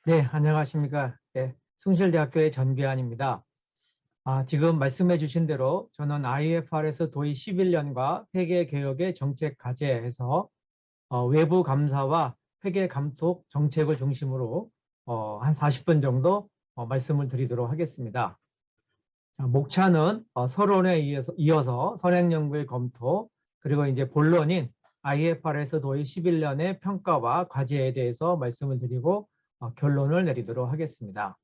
네, 안녕하십니까. 네, 숭실대학교의 전계환입니다. 지금 말씀해 주신 대로 저는 IFRS 도입 11년과 회계개혁의 정책 과제에서 외부 감사와 회계 감독 정책을 중심으로 한 40분 정도 말씀을 드리도록 하겠습니다. 목차는 서론에 이어서 선행연구의 검토, 그리고 이제 본론인 IFRS 도입 11년의 평가와 과제에 대해서 말씀을 드리고 결론을 내리도록 하겠습니다.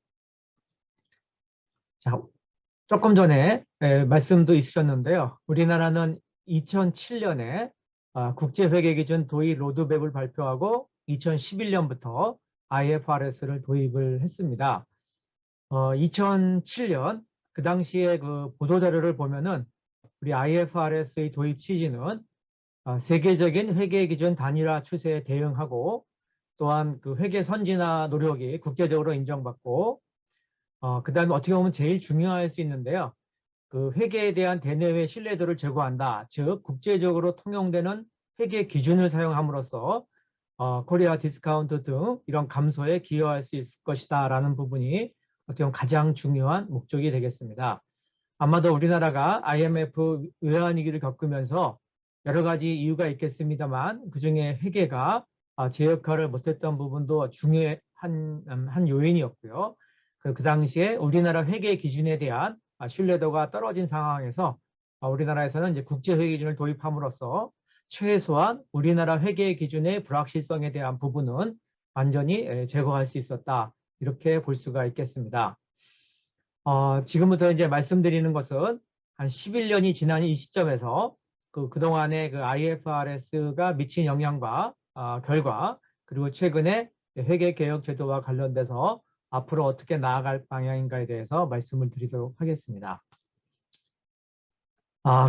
자, 조금 전에 말씀도 있으셨는데요. 우리나라는 2007년에 국제회계기준 도입 로드맵을 발표하고 2011년부터 IFRS를 도입을 했습니다. 2007년 그 당시에 그 보도자료를 보면은 우리 IFRS의 도입 취지는 세계적인 회계기준 단일화 추세에 대응하고 또한 그 회계 선진화 노력이 국제적으로 인정받고 그다음에 어떻게 보면 제일 중요할 수 있는데요. 그 회계에 대한 대내외 신뢰도를 제고한다. 즉 국제적으로 통용되는 회계 기준을 사용함으로써 코리아 디스카운트 등 이런 감소에 기여할 수 있을 것이다라는 부분이 어떻게 보면 가장 중요한 목적이 되겠습니다. 아마도 우리나라가 IMF 외환위기를 겪으면서 여러 가지 이유가 있겠습니다만 그중에 회계가 제 역할을 못했던 부분도 중요한 한 요인이었고요. 그 당시에 우리나라 회계 기준에 대한 신뢰도가 떨어진 상황에서 우리나라에서는 이제 국제회계 기준을 도입함으로써 최소한 우리나라 회계 기준의 불확실성에 대한 부분은 완전히 제거할 수 있었다. 이렇게 볼 수가 있겠습니다. 지금부터 이제 말씀드리는 것은 한 11년이 지난 이 시점에서 그동안의 그 IFRS가 미친 영향과 결과, 그리고 최근에 회계개혁 제도와 관련돼서 앞으로 어떻게 나아갈 방향인가에 대해서 말씀을 드리도록 하겠습니다.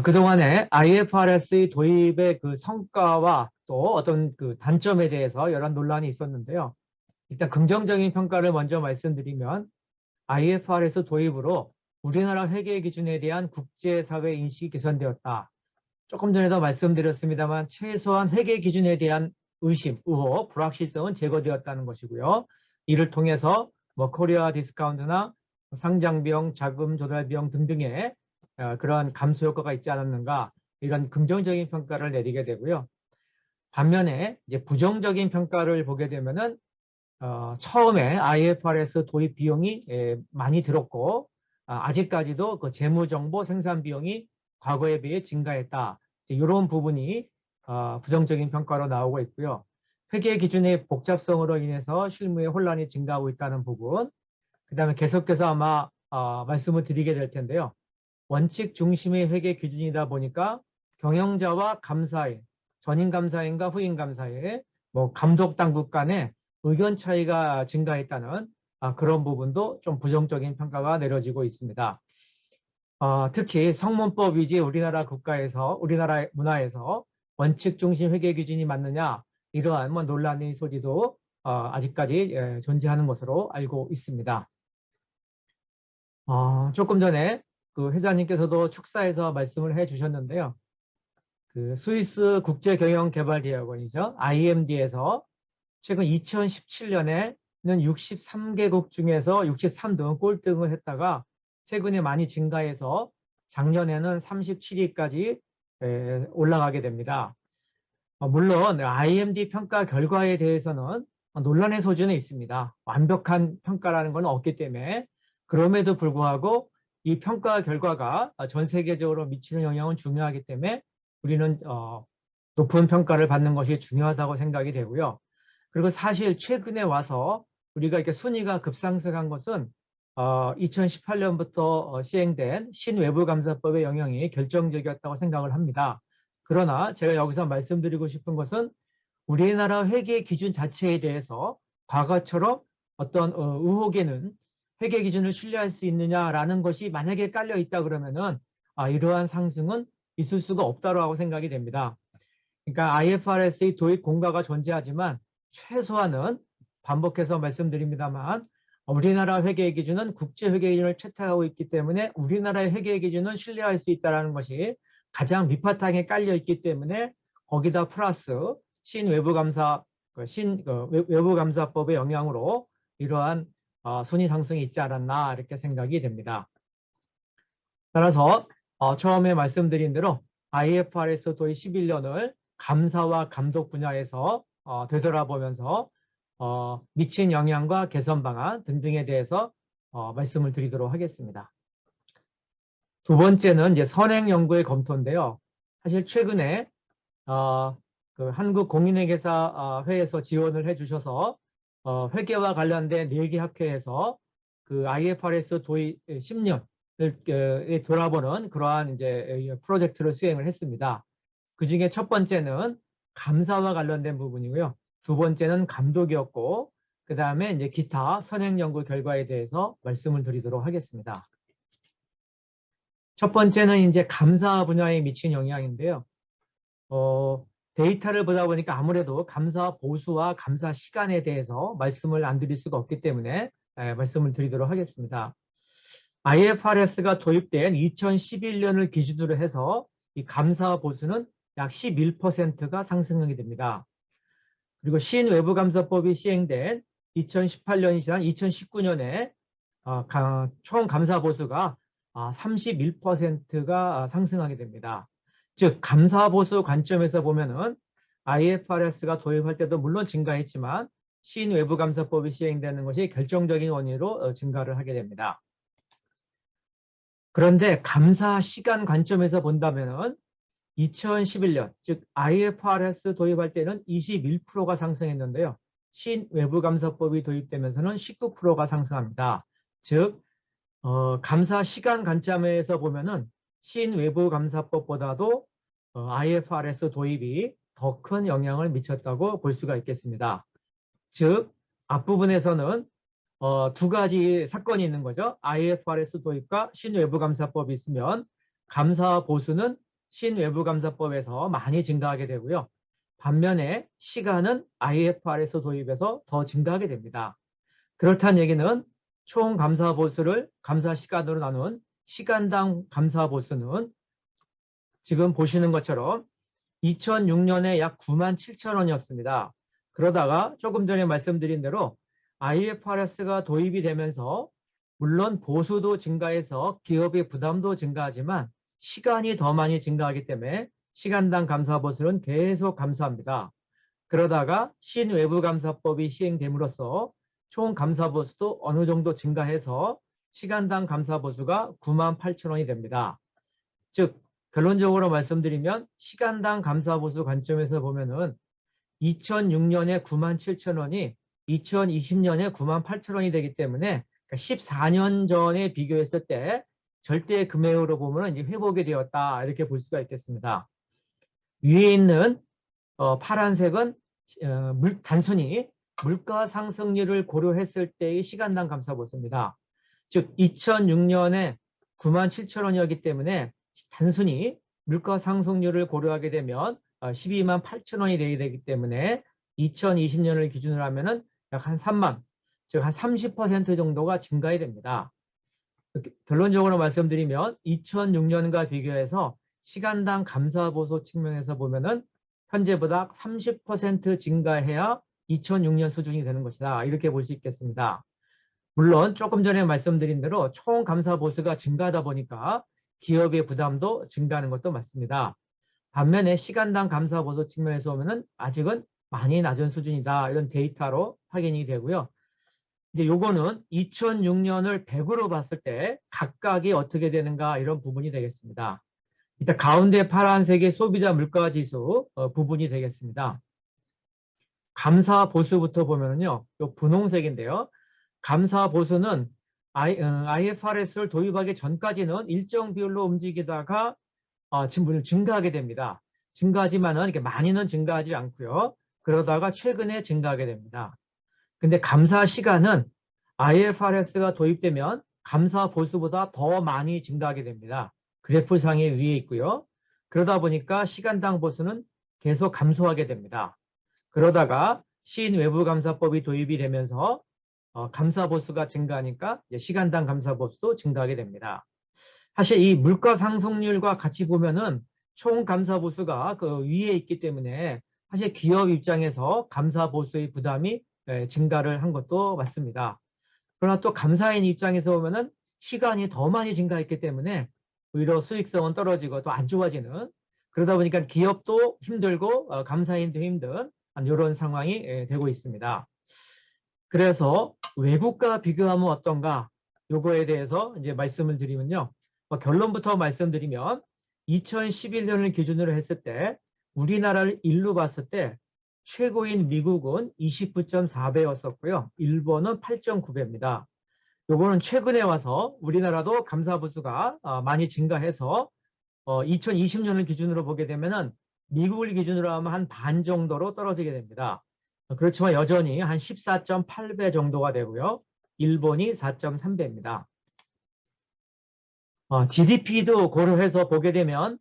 그동안에 IFRS의 도입의 그 성과와 또 어떤 그 단점에 대해서 여러 논란이 있었는데요. 일단 긍정적인 평가를 먼저 말씀드리면 IFRS 도입으로 우리나라 회계 기준에 대한 국제사회 인식이 개선되었다. 조금 전에도 말씀드렸습니다만 최소한 회계 기준에 대한 의심, 의혹, 불확실성은 제거되었다는 것이고요. 이를 통해서 뭐 코리아 디스카운트나 상장비용, 자금 조달 비용 등등의 그러한 감소 효과가 있지 않았는가 이런 긍정적인 평가를 내리게 되고요. 반면에 이제 부정적인 평가를 보게 되면은 처음에 IFRS 도입 비용이 많이 들었고 아직까지도 그 재무정보 생산 비용이 과거에 비해 증가했다. 이런 부분이 부정적인 평가로 나오고 있고요. 회계 기준의 복잡성으로 인해서 실무에 혼란이 증가하고 있다는 부분, 그 다음에 계속해서 아마 말씀을 드리게 될 텐데요. 원칙 중심의 회계 기준이다 보니까 경영자와 감사인, 전임 감사인과 후임 감사인, 뭐 감독 당국 간의 의견 차이가 증가했다는 그런 부분도 좀 부정적인 평가가 내려지고 있습니다. 특히 성문법 위지 우리나라 국가에서, 우리나라 문화에서 원칙 중심 회계 기준이 맞느냐 이러한 뭐 논란의 소지도 아직까지 존재하는 것으로 알고 있습니다. 조금 전에 그 회장님께서도 축사에서 말씀을 해 주셨는데요. 그 스위스 국제경영개발대학원이죠. IMD에서 최근 2017년에는 63개국 중에서 63등 꼴등을 했다가 최근에 많이 증가해서 작년에는 37위까지 올라가게 됩니다. 물론 IMD 평가 결과에 대해서는 논란의 소지는 있습니다. 완벽한 평가라는 건 없기 때문에 그럼에도 불구하고 이 평가 결과가 전 세계적으로 미치는 영향은 중요하기 때문에 우리는 높은 평가를 받는 것이 중요하다고 생각이 되고요. 그리고 사실 최근에 와서 우리가 이렇게 순위가 급상승한 것은 2018년부터 시행된 신외부감사법의 영향이 결정적이었다고 생각을 합니다. 그러나 제가 여기서 말씀드리고 싶은 것은 우리나라 회계 기준 자체에 대해서 과거처럼 어떤 의혹에는 회계 기준을 신뢰할 수 있느냐라는 것이 만약에 깔려 있다 그러면은 이러한 상승은 있을 수가 없다고 생각이 됩니다. 그러니까 IFRS의 도입 공과가 존재하지만 최소한은 반복해서 말씀드립니다만 우리나라 회계 기준은 국제 회계 기준을 채택하고 있기 때문에 우리나라의 회계 기준은 신뢰할 수 있다는 것이 가장 밑바탕에 깔려 있기 때문에 거기다 플러스 외부감사법의 영향으로 이러한 순위 상승이 있지 않았나 이렇게 생각이 됩니다. 따라서 처음에 말씀드린 대로 IFRS 도입 11년을 감사와 감독 분야에서 되돌아보면서 미친 영향과 개선 방안 등등에 대해서 말씀을 드리도록 하겠습니다. 두 번째는 이제 선행 연구의 검토인데요. 사실 최근에 그 한국공인회계사회에서 지원을 해주셔서 회계와 관련된 4개 학회에서 그 IFRS 도입 10년을 돌아보는 그러한 이제 프로젝트를 수행을 했습니다. 그 중에 첫 번째는 감사와 관련된 부분이고요. 두 번째는 감독이었고, 그 다음에 이제 기타 선행 연구 결과에 대해서 말씀을 드리도록 하겠습니다. 첫 번째는 이제 감사 분야에 미친 영향인데요. 데이터를 보다 보니까 아무래도 감사 보수와 감사 시간에 대해서 말씀을 안 드릴 수가 없기 때문에 말씀을 드리도록 하겠습니다. IFRS가 도입된 2011년을 기준으로 해서 이 감사 보수는 약 11%가 상승하게 됩니다. 그리고 신외부감사법이 시행된 2018년이 지난 2019년에 총 감사 보수가 31%가 상승하게 됩니다. 즉 감사 보수 관점에서 보면은 IFRS가 도입할 때도 물론 증가했지만 신외부감사법이 시행되는 것이 결정적인 원인으로 증가를 하게 됩니다. 그런데 감사 시간 관점에서 본다면은 2011년, 즉 IFRS 도입할 때는 21%가 상승했는데요. 신외부감사법이 도입되면서는 19%가 상승합니다. 즉 감사 시간 관점에서 보면은 신외부감사법보다도 IFRS 도입이 더 큰 영향을 미쳤다고 볼 수가 있겠습니다. 즉 앞부분에서는 두 가지 사건이 있는 거죠. IFRS 도입과 신외부감사법이 있으면 감사 보수는 신외부감사법에서 많이 증가하게 되고요. 반면에 시간은 IFRS 도입에서 더 증가하게 됩니다. 그렇다는 얘기는 총 감사 보수를 감사 시간으로 나눈 시간당 감사 보수는 지금 보시는 것처럼 2006년에 약 97,000원이었습니다. 그러다가 조금 전에 말씀드린 대로 IFRS가 도입이 되면서 물론 보수도 증가해서 기업의 부담도 증가하지만 시간이 더 많이 증가하기 때문에 시간당 감사 보수는 계속 감소합니다. 그러다가 신외부감사법이 시행됨으로써 총 감사 보수도 어느 정도 증가해서 시간당 감사 보수가 98,000원이 됩니다. 즉 결론적으로 말씀드리면 시간당 감사 보수 관점에서 보면은 2006년에 97,000원이 2020년에 98,000원이 되기 때문에 14년 전에 비교했을 때 절대 금액으로 보면 이제 회복이 되었다 이렇게 볼 수가 있겠습니다. 위에 있는 파란색은 단순히 물가 상승률을 고려했을 때의 시간당 감사 보수입니다. 즉 2006년에 97,000원이었기 때문에 단순히 물가 상승률을 고려하게 되면 128,000원이 되기 때문에 2020년을 기준으로 하면은 약 한 3만, 즉 한 30% 정도가 증가해야 됩니다. 결론적으로 말씀드리면 2006년과 비교해서 시간당 감사 보수 측면에서 보면은 현재보다 30% 증가해야 2006년 수준이 되는 것이다. 이렇게 볼 수 있겠습니다. 물론 조금 전에 말씀드린 대로 총 감사 보수가 증가하다 보니까 기업의 부담도 증가하는 것도 맞습니다. 반면에 시간당 감사 보수 측면에서 보면은 아직은 많이 낮은 수준이다. 이런 데이터로 확인이 되고요. 이제 요거는 2006년을 100으로 봤을 때 각각이 어떻게 되는가 이런 부분이 되겠습니다. 일단 가운데 파란색의 소비자 물가 지수 부분이 되겠습니다. 감사 보수부터 보면요. 요 분홍색인데요. 감사 보수는 IFRS를 도입하기 전까지는 일정 비율로 움직이다가 증가하게 됩니다. 증가하지만은 이렇게 많이는 증가하지 않고요. 그러다가 최근에 증가하게 됩니다. 근데 감사 시간은 IFRS가 도입되면 감사 보수보다 더 많이 증가하게 됩니다. 그래프상에 위에 있고요. 그러다 보니까 시간당 보수는 계속 감소하게 됩니다. 그러다가 신외부감사법이 도입이 되면서 감사 보수가 증가하니까 이제 시간당 감사 보수도 증가하게 됩니다. 사실 이 물가 상승률과 같이 보면은 총 감사 보수가 그 위에 있기 때문에 사실 기업 입장에서 감사 보수의 부담이 증가를 한 것도 맞습니다. 그러나 또 감사인 입장에서 보면은 시간이 더 많이 증가했기 때문에 오히려 수익성은 떨어지고 또 안 좋아지는, 그러다 보니까 기업도 힘들고 감사인도 힘든 이런 상황이 되고 있습니다. 그래서 외국과 비교하면 어떤가? 요거에 대해서 이제 말씀을 드리면요. 결론부터 말씀드리면 2011년을 기준으로 했을 때 우리나라를 일로 봤을 때 최고인 미국은 29.4배였었고요. 일본은 8.9배입니다. 요거는 최근에 와서 우리나라도 감사 보수가 많이 증가해서 2020년을 기준으로 보게 되면은 미국을 기준으로 하면 한 반 정도로 떨어지게 됩니다. 그렇지만 여전히 한 14.8배 정도가 되고요. 일본이 4.3배입니다. GDP도 고려해서 보게 되면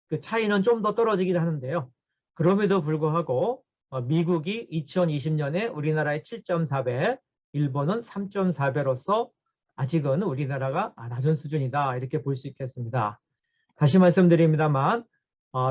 그 차이는 좀 더 떨어지긴 하는데요. 그럼에도 불구하고 미국이 2020년에 우리나라의 7.4배, 일본은 3.4배로서 아직은 우리나라가 낮은 수준이다 이렇게 볼 수 있겠습니다. 다시 말씀드립니다만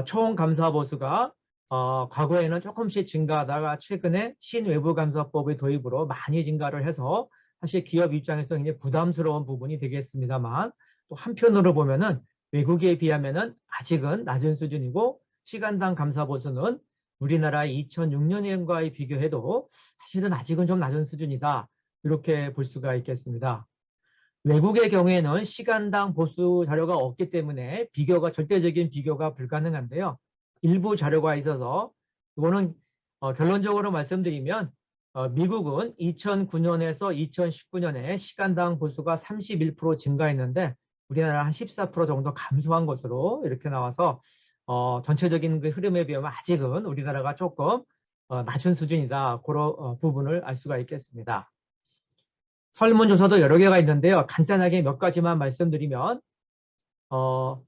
총 감사 보수가 과거에는 조금씩 증가하다가 최근에 신외부감사법의 도입으로 많이 증가를 해서 사실 기업 입장에서 굉장히 부담스러운 부분이 되겠습니다만, 또 한편으로 보면은 외국에 비하면은 아직은 낮은 수준이고 시간당 감사 보수는 우리나라의 2006년과의 비교해도 사실은 아직은 좀 낮은 수준이다 이렇게 볼 수가 있겠습니다. 외국의 경우에는 시간당 보수 자료가 없기 때문에 절대적인 비교가 불가능한데요. 일부 자료가 있어서 이거는 결론적으로 말씀드리면 미국은 2009년에서 2019년에 시간당 보수가 31% 증가했는데 우리나라 한 14% 정도 감소한 것으로 이렇게 나와서 전체적인 그 흐름에 비하면 아직은 우리나라가 조금 낮은 수준이다. 그런 부분을 알 수가 있겠습니다. 설문조사도 여러 개가 있는데요. 간단하게 몇 가지만 말씀드리면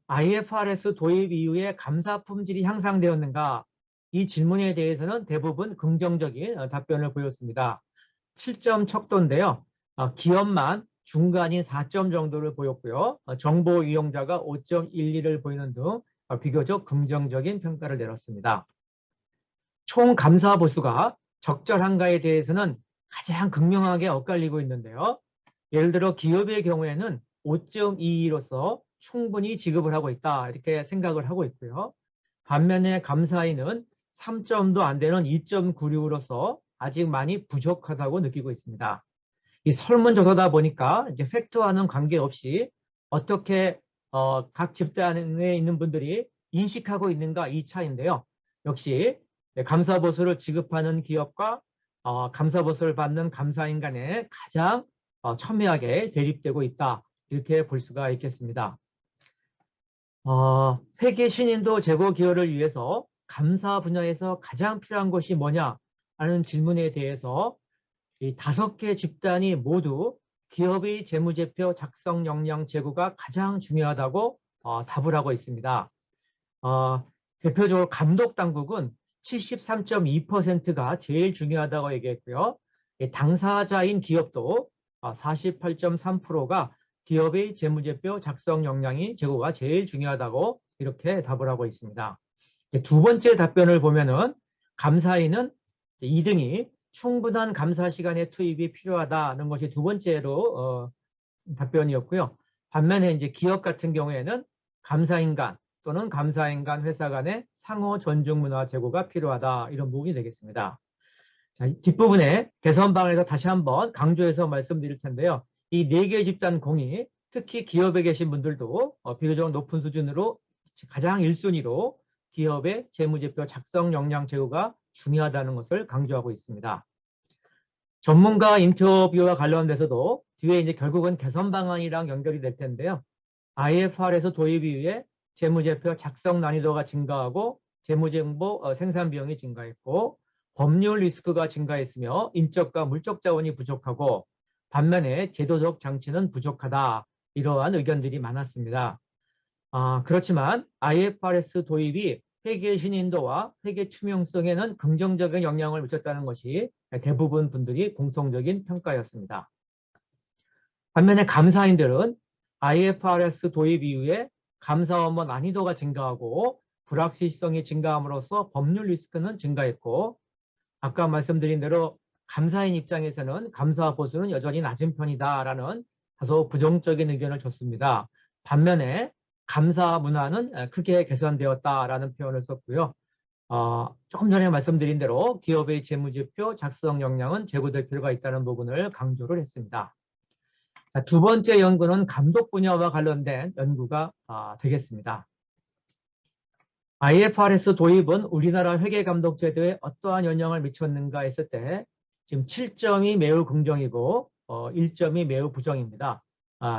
IFRS 도입 이후에 감사 품질이 향상되었는가? 이 질문에 대해서는 대부분 긍정적인 답변을 보였습니다. 7점 척도인데요. 기업만 중간인 4점 정도를 보였고요. 정보 이용자가 5.12를 보이는 등 비교적 긍정적인 평가를 내렸습니다. 총 감사 보수가 적절한가에 대해서는 가장 극명하게 엇갈리고 있는데요. 예를 들어 기업의 경우에는 5.22로서 충분히 지급을 하고 있다 이렇게 생각을 하고 있고요. 반면에 감사인은 3점도 안 되는 2.96으로서 아직 많이 부족하다고 느끼고 있습니다. 이 설문조사다 보니까 이제 팩트와는 관계없이 어떻게 각 집단에 있는 분들이 인식하고 있는가 이 차이인데요. 역시 감사보수를 지급하는 기업과 감사보수를 받는 감사인 간에 가장 첨예하게 대립되고 있다 이렇게 볼 수가 있겠습니다. 회계 신인도 재고 기여를 위해서 감사 분야에서 가장 필요한 것이 뭐냐 하는 질문에 대해서 이 5개 집단이 모두 기업의 재무제표 작성 역량 제고가 가장 중요하다고 답을 하고 있습니다. 대표적으로 감독당국은 73.2%가 제일 중요하다고 얘기했고요. 당사자인 기업도 48.3%가 기업의 재무제표 작성 역량이 제고가 제일 중요하다고 이렇게 답을 하고 있습니다. 두 번째 답변을 보면은 감사인은 2등이 충분한 감사 시간의 투입이 필요하다는 것이 두 번째로 답변이었고요. 반면에 이제 기업 같은 경우에는 감사인 간 또는 감사인 간 회사 간의 상호 존중 문화 제고가 필요하다 이런 부분이 되겠습니다. 자, 뒷부분에 개선 방안에서 다시 한번 강조해서 말씀드릴 텐데요. 이 4개 집단 공이 특히 기업에 계신 분들도 비교적 높은 수준으로 가장 1순위로 기업의 재무제표 작성 역량 제고가 중요하다는 것을 강조하고 있습니다. 전문가 인터뷰와 관련돼서도 뒤에 이제 결국은 개선 방안이랑 연결이 될 텐데요. IFRS 도입 이후에 재무제표 작성 난이도가 증가하고 재무정보 생산 비용이 증가했고 법률 리스크가 증가했으며 인적과 물적 자원이 부족하고 반면에 제도적 장치는 부족하다. 이러한 의견들이 많았습니다. 그렇지만 IFRS 도입이 회계 신인도와 회계 투명성에는 긍정적인 영향을 미쳤다는 것이 대부분 분들이 공통적인 평가였습니다. 반면에 감사인들은 IFRS 도입 이후에 감사 업무 난이도가 증가하고 불확실성이 증가함으로써 법률 리스크는 증가했고 아까 말씀드린 대로 감사인 입장에서는 감사 보수는 여전히 낮은 편이다라는 다소 부정적인 의견을 줬습니다. 반면에 감사 문화는 크게 개선되었다라는 표현을 썼고요. 조금 전에 말씀드린 대로 기업의 재무제표 작성 역량은 제고될 필요가 있다는 부분을 강조를 했습니다. 자, 두 번째 연구는 감독 분야와 관련된 연구가 되겠습니다. IFRS 도입은 우리나라 회계감독 제도에 어떠한 영향을 미쳤는가 했을 때 지금 7점이 매우 긍정이고 1점이 매우 부정입니다.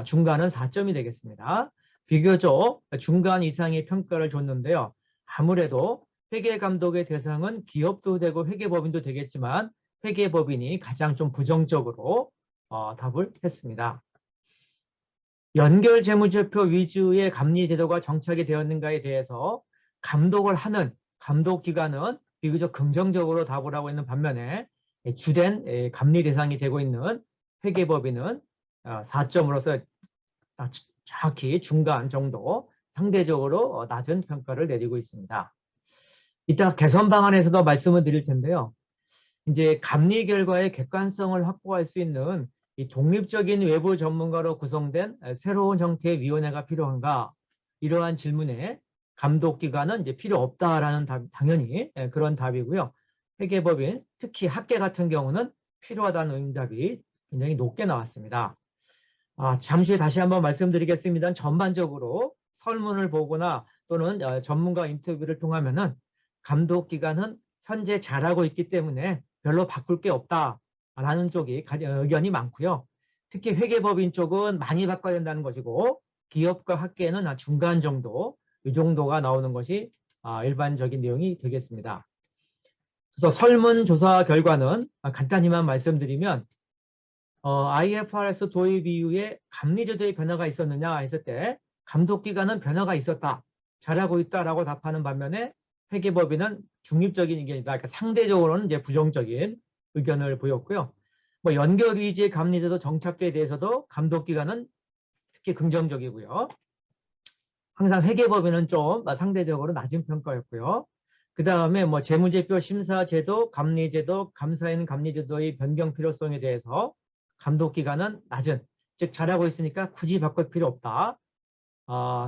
중간은 4점이 되겠습니다. 비교적 중간 이상의 평가를 줬는데요. 아무래도 회계감독의 대상은 기업도 되고 회계법인도 되겠지만 회계법인이 가장 좀 부정적으로 답을 했습니다. 연결 재무제표 위주의 감리 제도가 정착이 되었는가에 대해서 감독을 하는 감독기관은 비교적 긍정적으로 답을 하고 있는 반면에 주된 감리 대상이 되고 있는 회계법인은 4점으로서 정확히 중간 정도 상대적으로 낮은 평가를 내리고 있습니다. 이따 개선 방안에서도 말씀을 드릴 텐데요. 이제 감리 결과의 객관성을 확보할 수 있는 이 독립적인 외부 전문가로 구성된 새로운 형태의 위원회가 필요한가? 이러한 질문에 감독기관은 이제 필요 없다라는 답, 당연히 그런 답이고요. 회계법인, 특히 학계 같은 경우는 필요하다는 응답이 굉장히 높게 나왔습니다. 잠시 다시 한번 말씀드리겠습니다. 전반적으로 설문을 보거나 또는 전문가 인터뷰를 통하면은 감독기관은 현재 잘하고 있기 때문에 별로 바꿀 게 없다라는 쪽이 의견이 많고요. 특히 회계법인 쪽은 많이 바꿔야 된다는 것이고 기업과 학계는 한 중간 정도, 이 정도가 나오는 것이 일반적인 내용이 되겠습니다. 그래서 설문조사 결과는 간단히만 말씀드리면 IFRS 도입 이후에 감리제도의 변화가 있었느냐 했을 때 감독기관은 변화가 있었다. 잘하고 있다라고 답하는 반면에 회계법인은 중립적인 의견이다. 그러니까 상대적으로는 이제 부정적인 의견을 보였고요. 뭐 연결 위주의 감리제도 정착에 대해서도 감독기관은 특히 긍정적이고요. 항상 회계법인은 좀 상대적으로 낮은 평가였고요. 그 다음에 뭐 재무제표 심사제도, 감리제도, 감사인 감리제도의 변경 필요성에 대해서 감독기관은 낮은, 즉 잘하고 있으니까 굳이 바꿀 필요 없다.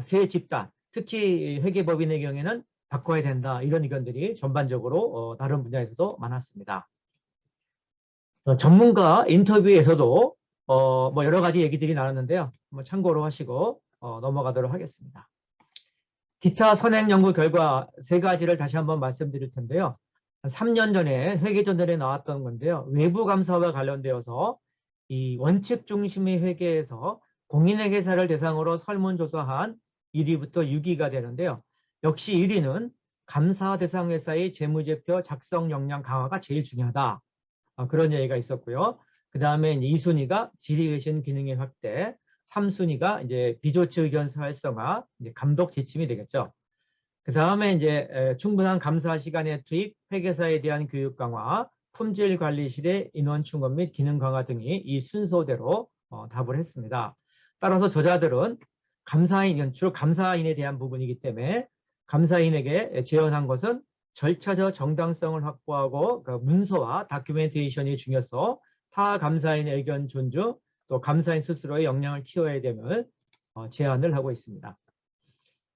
새 집단, 특히 회계법인의 경우에는 바꿔야 된다. 이런 의견들이 전반적으로 다른 분야에서도 많았습니다. 전문가 인터뷰에서도 뭐 여러 가지 얘기들이 나왔는데요. 참고로 하시고 넘어가도록 하겠습니다. 기타 선행 연구 결과 세 가지를 다시 한번 말씀드릴 텐데요. 3년 전에 회계전널에 나왔던 건데요. 외부 감사와 관련되어서 이 원칙 중심의 회계에서 공인회계사를 대상으로 설문조사한 1위부터 6위가 되는데요. 역시 1위는 감사 대상 회사의 재무제표 작성 역량 강화가 제일 중요하다. 그런 얘기가 있었고요. 그 다음에 2순위가 질의의신 기능의 확대, 3순위가 이제 비조치 의견 활성화, 이제 감독 지침이 되겠죠. 그 다음에 이제 충분한 감사 시간의 투입, 회계사에 대한 교육 강화, 품질 관리실의 인원 충원 및 기능 강화 등이 이 순서대로 답을 했습니다. 따라서 저자들은 감사인, 주로 감사인에 대한 부분이기 때문에 감사인에게 제언한 것은 절차적 정당성을 확보하고 그 문서와 다큐멘테이션이 중요해서 타 감사인의 의견 존중, 또 감사인 스스로의 역량을 키워야 됨을 제안을 하고 있습니다.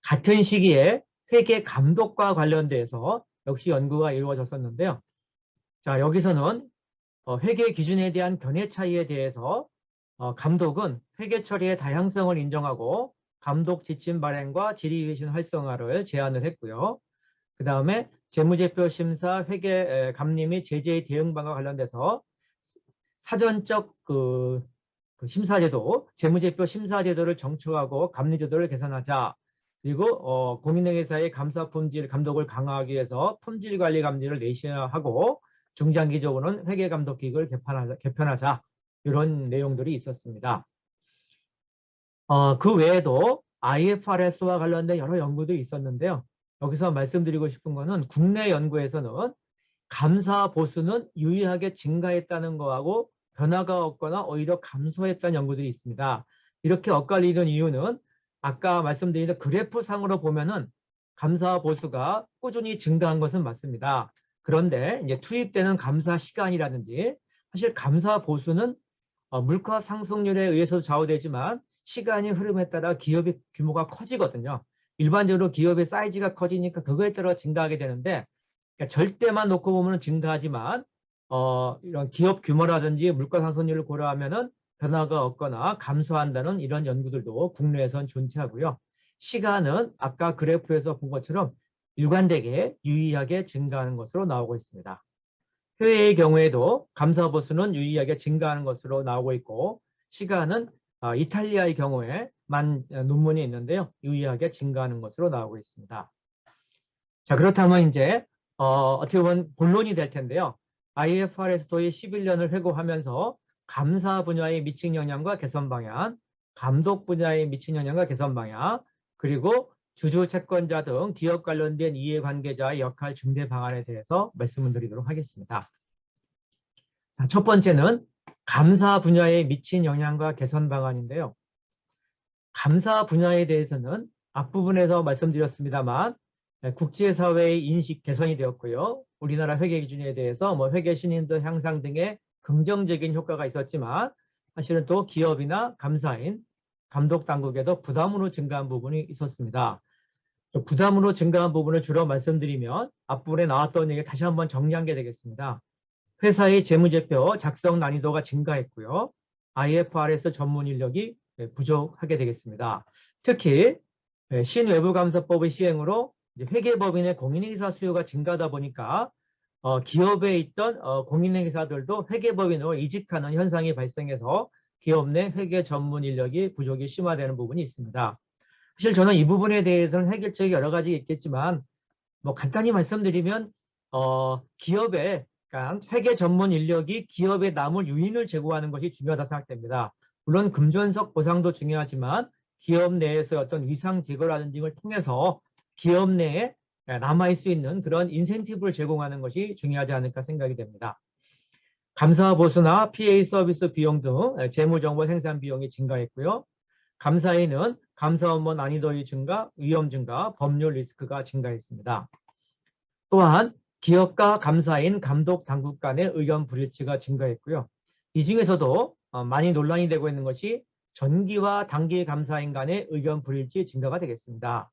같은 시기에 회계 감독과 관련돼서 역시 연구가 이루어졌었는데요. 자, 여기서는 회계 기준에 대한 견해 차이에 대해서 감독은 회계 처리의 다양성을 인정하고 감독 지침 발행과 질의의신 활성화를 제안을 했고요. 그 다음에 재무제표 심사, 회계 감리 및 제재의 대응 방안과 관련돼서 사전적 그 심사제도, 재무제표 심사제도를 정착하고 감리제도를 개선하자. 그리고 공인회계사의 감사 품질 감독을 강화하기 위해서 품질관리 감리를 내시하고 중장기적으로는 회계감독기구를 개편하자. 이런 내용들이 있었습니다. 그 외에도 IFRS와 관련된 여러 연구도 있었는데요. 여기서 말씀드리고 싶은 거는 국내 연구에서는 감사 보수는 유의하게 증가했다는 거하고 변화가 없거나 오히려 감소했다는 연구들이 있습니다. 이렇게 엇갈리는 이유는 아까 말씀드린 그래프상으로 보면은 감사 보수가 꾸준히 증가한 것은 맞습니다. 그런데 이제 투입되는 감사 시간이라든지 사실 감사 보수는 물가 상승률에 의해서 좌우되지만 시간이 흐름에 따라 기업의 규모가 커지거든요. 일반적으로 기업의 사이즈가 커지니까 그거에 따라 증가하게 되는데, 그러니까 절대만 놓고 보면 증가하지만 이런 기업 규모라든지 물가 상승률을 고려하면은 변화가 없거나 감소한다는 이런 연구들도 국내에선 존재하고요. 시간은 아까 그래프에서 본 것처럼 일관되게 유의하게 증가하는 것으로 나오고 있습니다. 해외의 경우에도 감사 보수는 유의하게 증가하는 것으로 나오고 있고, 시간은 이탈리아의 경우에만 논문이 있는데요. 유의하게 증가하는 것으로 나오고 있습니다. 자, 그렇다면 이제 어떻게 보면 본론이 될 텐데요. IFRS 도입 11년을 회고하면서 감사 분야에 미친 영향과 개선 방향, 감독 분야에 미친 영향과 개선 방향, 그리고 주주 채권자 등 기업 관련된 이해관계자의 역할 증대 방안에 대해서 말씀을 드리도록 하겠습니다. 자, 첫 번째는 감사 분야에 미친 영향과 개선 방안인데요. 감사 분야에 대해서는 앞부분에서 말씀드렸습니다만 국제사회의 인식 개선이 되었고요. 우리나라 회계 기준에 대해서 회계 신인도 향상 등의 긍정적인 효과가 있었지만 사실은 또 기업이나 감사인, 감독 당국에도 부담으로 증가한 부분이 있었습니다. 부담으로 증가한 부분을 주로 말씀드리면 앞부분에 나왔던 얘기 다시 한번 정리한 게 되겠습니다. 회사의 재무제표 작성 난이도가 증가했고요. IFRS 전문 인력이 부족하게 되겠습니다. 특히 신외부감사법의 시행으로 회계법인의 공인행사 수요가 증가하다 보니까 기업에 있던 공인행사들도 회계법인으로 이직하는 현상이 발생해서 기업 내 회계 전문 인력이 부족이 심화되는 부분이 있습니다. 사실 저는 이 부분에 대해서는 해결책이 여러 가지 있겠지만 간단히 말씀드리면 기업의 그러니까 회계 전문 인력이 기업에 남을 유인을 제고하는 것이 중요하다고 생각됩니다. 물론 금전석 보상도 중요하지만 기업 내에서 어떤 위상 제거라든지 걸 통해서 기업 내에 남아있을 수 있는 그런 인센티브를 제공하는 것이 중요하지 않을까 생각이 됩니다. 감사 보수나 PA 서비스 비용 등 재무정보 생산 비용이 증가했고요. 감사인은 감사 업무 난이도의 증가, 위험 증가, 법률 리스크가 증가했습니다. 또한 기업과 감사인, 감독 당국 간의 의견 불일치가 증가했고요. 이 중에서도 많이 논란이 되고 있는 것이 전기와 단기 감사인 간의 의견 불일치 증가가 되겠습니다.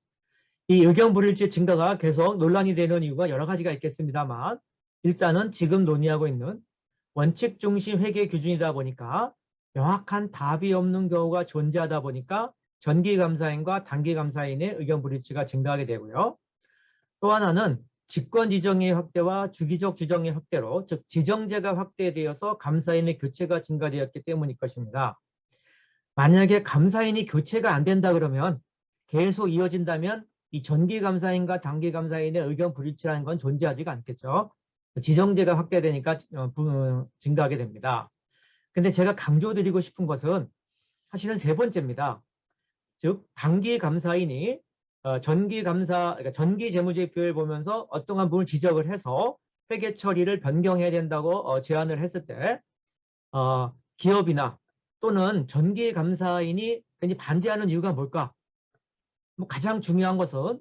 이 의견 불일치 증가가 계속 논란이 되는 이유가 여러 가지가 있겠습니다만 일단은 지금 논의하고 있는 원칙 중심 회계 기준이다 보니까 명확한 답이 없는 경우가 존재하다 보니까 전기 감사인과 단기 감사인의 의견 불일치가 증가하게 되고요. 또 하나는 직권 지정의 확대와 주기적 지정의 확대로 즉 지정제가 확대되어서 감사인의 교체가 증가되었기 때문일 것입니다. 만약에 감사인이 교체가 안 된다 그러면 계속 이어진다면 이 전기 감사인과 단기 감사인의 의견 불일치라는 건 존재하지가 않겠죠. 지정제가 확대되니까 증가하게 됩니다. 근데 제가 강조드리고 싶은 것은 사실은 세 번째입니다. 즉 단기 감사인이 그러니까 전기 재무제표를 보면서 어떠한 부분을 지적을 해서 회계 처리를 변경해야 된다고 제안을 했을 때 기업이나 또는 전기 감사인이 굉장히 반대하는 이유가 뭘까? 가장 중요한 것은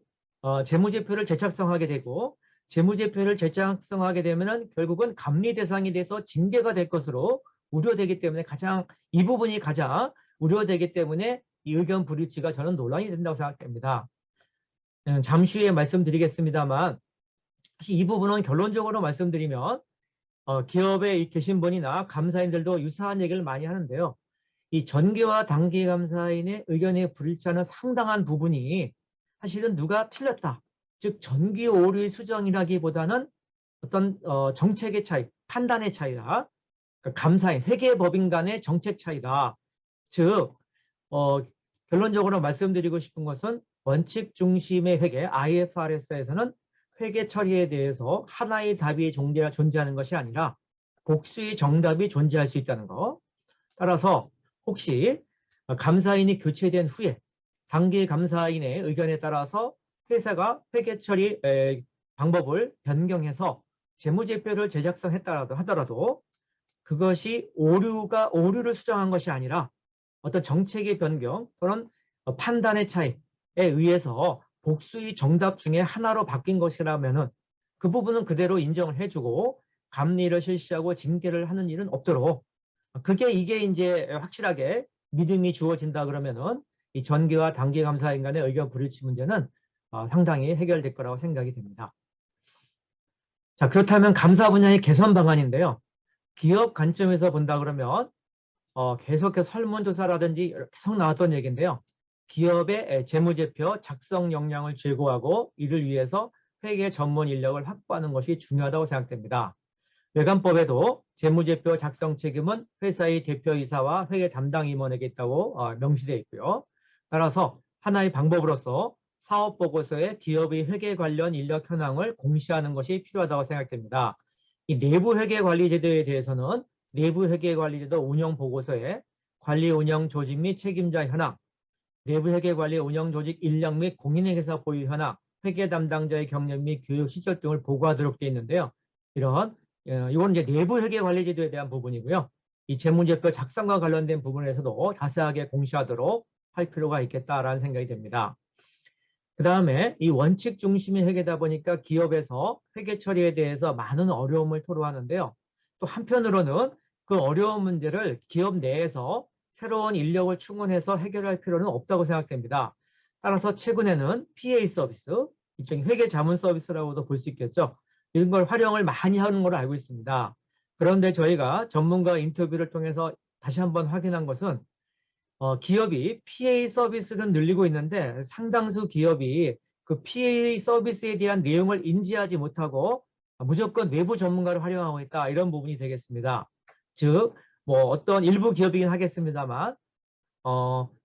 재무제표를 재작성하게 되고 재무제표를 재작성하게 되면 결국은 감리 대상이 돼서 징계가 될 것으로 우려되기 때문에 이 부분이 가장 우려되기 때문에 이 의견 불일치가 저는 논란이 된다고 생각됩니다. 잠시 후에 말씀드리겠습니다만 사실 이 부분은 결론적으로 말씀드리면 기업에 계신 분이나 감사인들도 유사한 얘기를 많이 하는데요. 이 전기와 단기 감사인의 의견이 불일치하는 상당한 부분이 사실은 누가 틀렸다. 즉 전기 오류 수정이라기보다는 어떤 정책의 차이, 판단의 차이다. 그러니까 감사인, 회계법인 간의 정책 차이다. 즉 결론적으로 말씀드리고 싶은 것은 원칙 중심의 회계, IFRS에서는 회계 처리에 대해서 하나의 답이 존재하는 것이 아니라 복수의 정답이 존재할 수 있다는 것. 따라서 혹시 감사인이 교체된 후에 단기 감사인의 의견에 따라서 회사가 회계 처리 방법을 변경해서 재무제표를 제작성했다 하더라도 그것이 오류를 수정한 것이 아니라 어떤 정책의 변경 또는 판단의 차이에 의해서 복수의 정답 중에 하나로 바뀐 것이라면은 그 부분은 그대로 인정을 해주고 감리를 실시하고 징계를 하는 일은 없도록 이게 이제 확실하게 믿음이 주어진다 그러면은 이 전기와 단기 감사인 간의 의견 불일치 문제는 상당히 해결될 거라고 생각이 됩니다. 자, 그렇다면 감사 분야의 개선 방안인데요. 기업 관점에서 본다 그러면 계속해서 설문조사라든지 계속 나왔던 얘기인데요. 기업의 재무제표 작성 역량을 제고하고 이를 위해서 회계 전문 인력을 확보하는 것이 중요하다고 생각됩니다. 외관법에도 재무제표 작성 책임은 회사의 대표이사와 회계 담당 임원에게 있다고 명시되어 있고요. 따라서 하나의 방법으로서 사업보고서에 기업의 회계 관련 인력 현황을 공시하는 것이 필요하다고 생각됩니다. 이 내부 회계 관리 제도에 대해서는 내부 회계 관리 제도 운영 보고서에 관리 운영 조직 및 책임자 현황, 내부 회계 관리 운영 조직 인력 및 공인회계사 보유 현황, 회계 담당자의 경력 및 교육 시절 등을 보고하도록 되어 있는데요. 이건 이제 내부 회계 관리 제도에 대한 부분이고요. 이 재무제표 작성과 관련된 부분에서도 자세하게 공시하도록 할 필요가 있겠다라는 생각이 됩니다. 그 다음에 이 원칙 중심의 회계다 보니까 기업에서 회계 처리에 대해서 많은 어려움을 토로하는데요. 또 한편으로는 그 어려운 문제를 기업 내에서 새로운 인력을 충원해서 해결할 필요는 없다고 생각됩니다. 따라서 최근에는 PA 서비스, 일종의 회계 자문 서비스라고도 볼 수 있겠죠. 이런 걸 활용을 많이 하는 걸로 알고 있습니다. 그런데 저희가 전문가 인터뷰를 통해서 다시 한번 확인한 것은 기업이 PA 서비스를 늘리고 있는데 상당수 기업이 그 PA 서비스에 대한 내용을 인지하지 못하고 무조건 외부 전문가를 활용하고 있다. 이런 부분이 되겠습니다. 즉, 뭐 어떤 일부 기업이긴 하겠습니다만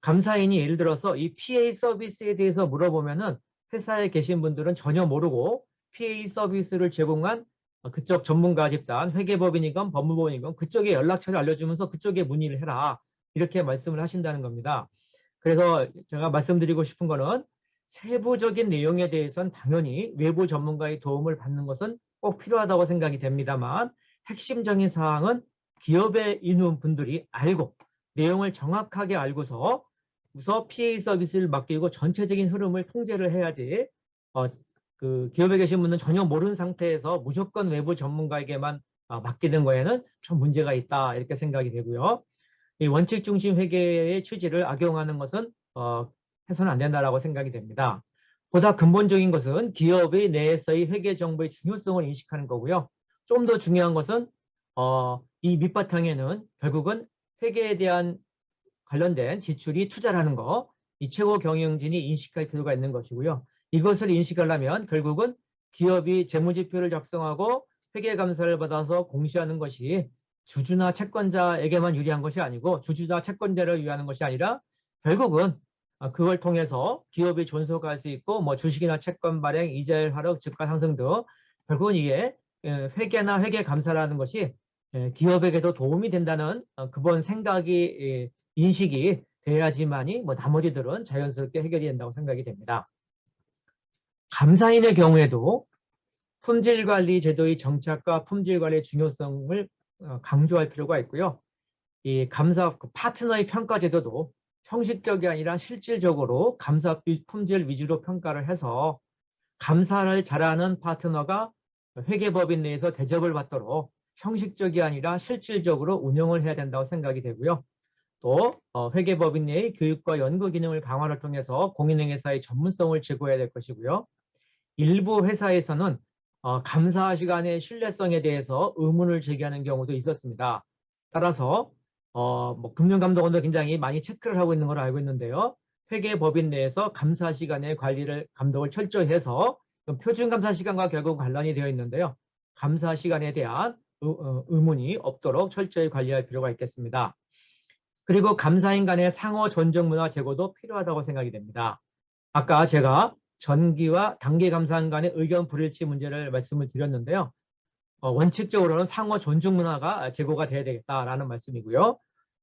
감사인이 예를 들어서 이 PA 서비스에 대해서 물어보면은 회사에 계신 분들은 전혀 모르고 PA 서비스를 제공한 그쪽 전문가 집단, 회계법인이건 법무법인이건 그쪽에 연락처를 알려주면서 그쪽에 문의를 해라. 이렇게 말씀을 하신다는 겁니다. 그래서 제가 말씀드리고 싶은 거는 세부적인 내용에 대해서는 당연히 외부 전문가의 도움을 받는 것은 꼭 필요하다고 생각이 됩니다만 핵심적인 사항은 기업에 있는 분들이 알고 내용을 정확하게 알고서 우선 PA 서비스를 맡기고 전체적인 흐름을 통제를 해야지 그 기업에 계신 분은 전혀 모르는 상태에서 무조건 외부 전문가에게만 맡기는 거에는 좀 문제가 있다 이렇게 생각이 되고요. 이 원칙 중심 회계의 취지를 악용하는 것은 해서는 안 된다라고 생각이 됩니다. 보다 근본적인 것은 기업의 내에서의 회계 정보의 중요성을 인식하는 거고요. 좀 더 중요한 것은 이 밑바탕에는 결국은 회계에 대한 관련된 지출이 투자라는 거, 이 최고 경영진이 인식할 필요가 있는 것이고요. 이것을 인식하려면 결국은 기업이 재무지표를 작성하고 회계감사를 받아서 공시하는 것이 주주나 채권자에게만 유리한 것이 아니고 주주나 채권자를 위하는 것이 아니라 결국은 그걸 통해서 기업이 존속할 수 있고 뭐 주식이나 채권 발행, 이자율 하락, 주가 상승 등 결국은 이게 회계나 회계감사라는 것이 기업에게도 도움이 된다는 그런 생각이 인식이 돼야지만이 뭐 나머지들은 자연스럽게 해결이 된다고 생각이 됩니다. 감사인의 경우에도 품질관리 제도의 정착과 품질관리의 중요성을 강조할 필요가 있고요. 이 감사 파트너의 평가 제도도 형식적이 아니라 실질적으로 감사 품질 위주로 평가를 해서 감사를 잘하는 파트너가 회계법인 내에서 대접을 받도록 형식적이 아니라 실질적으로 운영을 해야 된다고 생각이 되고요. 또 회계법인 내의 교육과 연구 기능을 강화를 통해서 공인중개사의 전문성을 제고해야 될 것이고요. 일부 회사에서는 감사 시간의 신뢰성에 대해서 의문을 제기하는 경우도 있었습니다. 따라서 뭐 금융감독원도 굉장히 많이 체크를 하고 있는 걸로 알고 있는데요. 회계법인 내에서 감사 시간의 관리를 감독을 철저히 해서 표준 감사 시간과 결국 관련이 되어 있는데요. 감사 시간에 대한 의문이 없도록 철저히 관리할 필요가 있겠습니다. 그리고 감사인 간의 상호 존중 문화 제고도 필요하다고 생각이 됩니다. 아까 제가 전기와 단기 감사인 간의 의견 불일치 문제를 말씀을 드렸는데요. 원칙적으로는 상호 존중 문화가 제고가 돼야 되겠다라는 말씀이고요.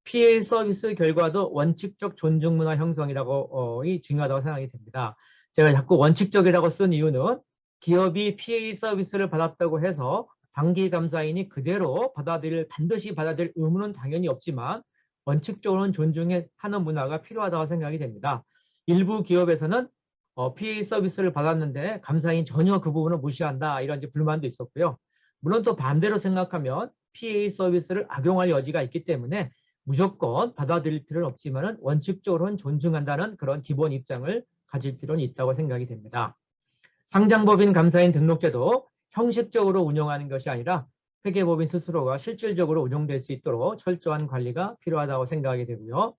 PA 서비스 결과도 원칙적 존중 문화 형성이라고 중요하다고 생각이 됩니다. 제가 자꾸 원칙적이라고 쓴 이유는 기업이 PA 서비스를 받았다고 해서 단기 감사인이 그대로 반드시 받아들일 의무는 당연히 없지만 원칙적으로는 존중하는 문화가 필요하다고 생각이 됩니다. 일부 기업에서는 PA 서비스를 받았는데 감사인 전혀 그 부분을 무시한다 이런 불만도 있었고요. 물론 또 반대로 생각하면 PA 서비스를 악용할 여지가 있기 때문에 무조건 받아들일 필요는 없지만 원칙적으로는 존중한다는 그런 기본 입장을 가질 필요는 있다고 생각이 됩니다. 상장법인 감사인 등록제도 형식적으로 운영하는 것이 아니라 회계법인 스스로가 실질적으로 운영될 수 있도록 철저한 관리가 필요하다고 생각이 되고요.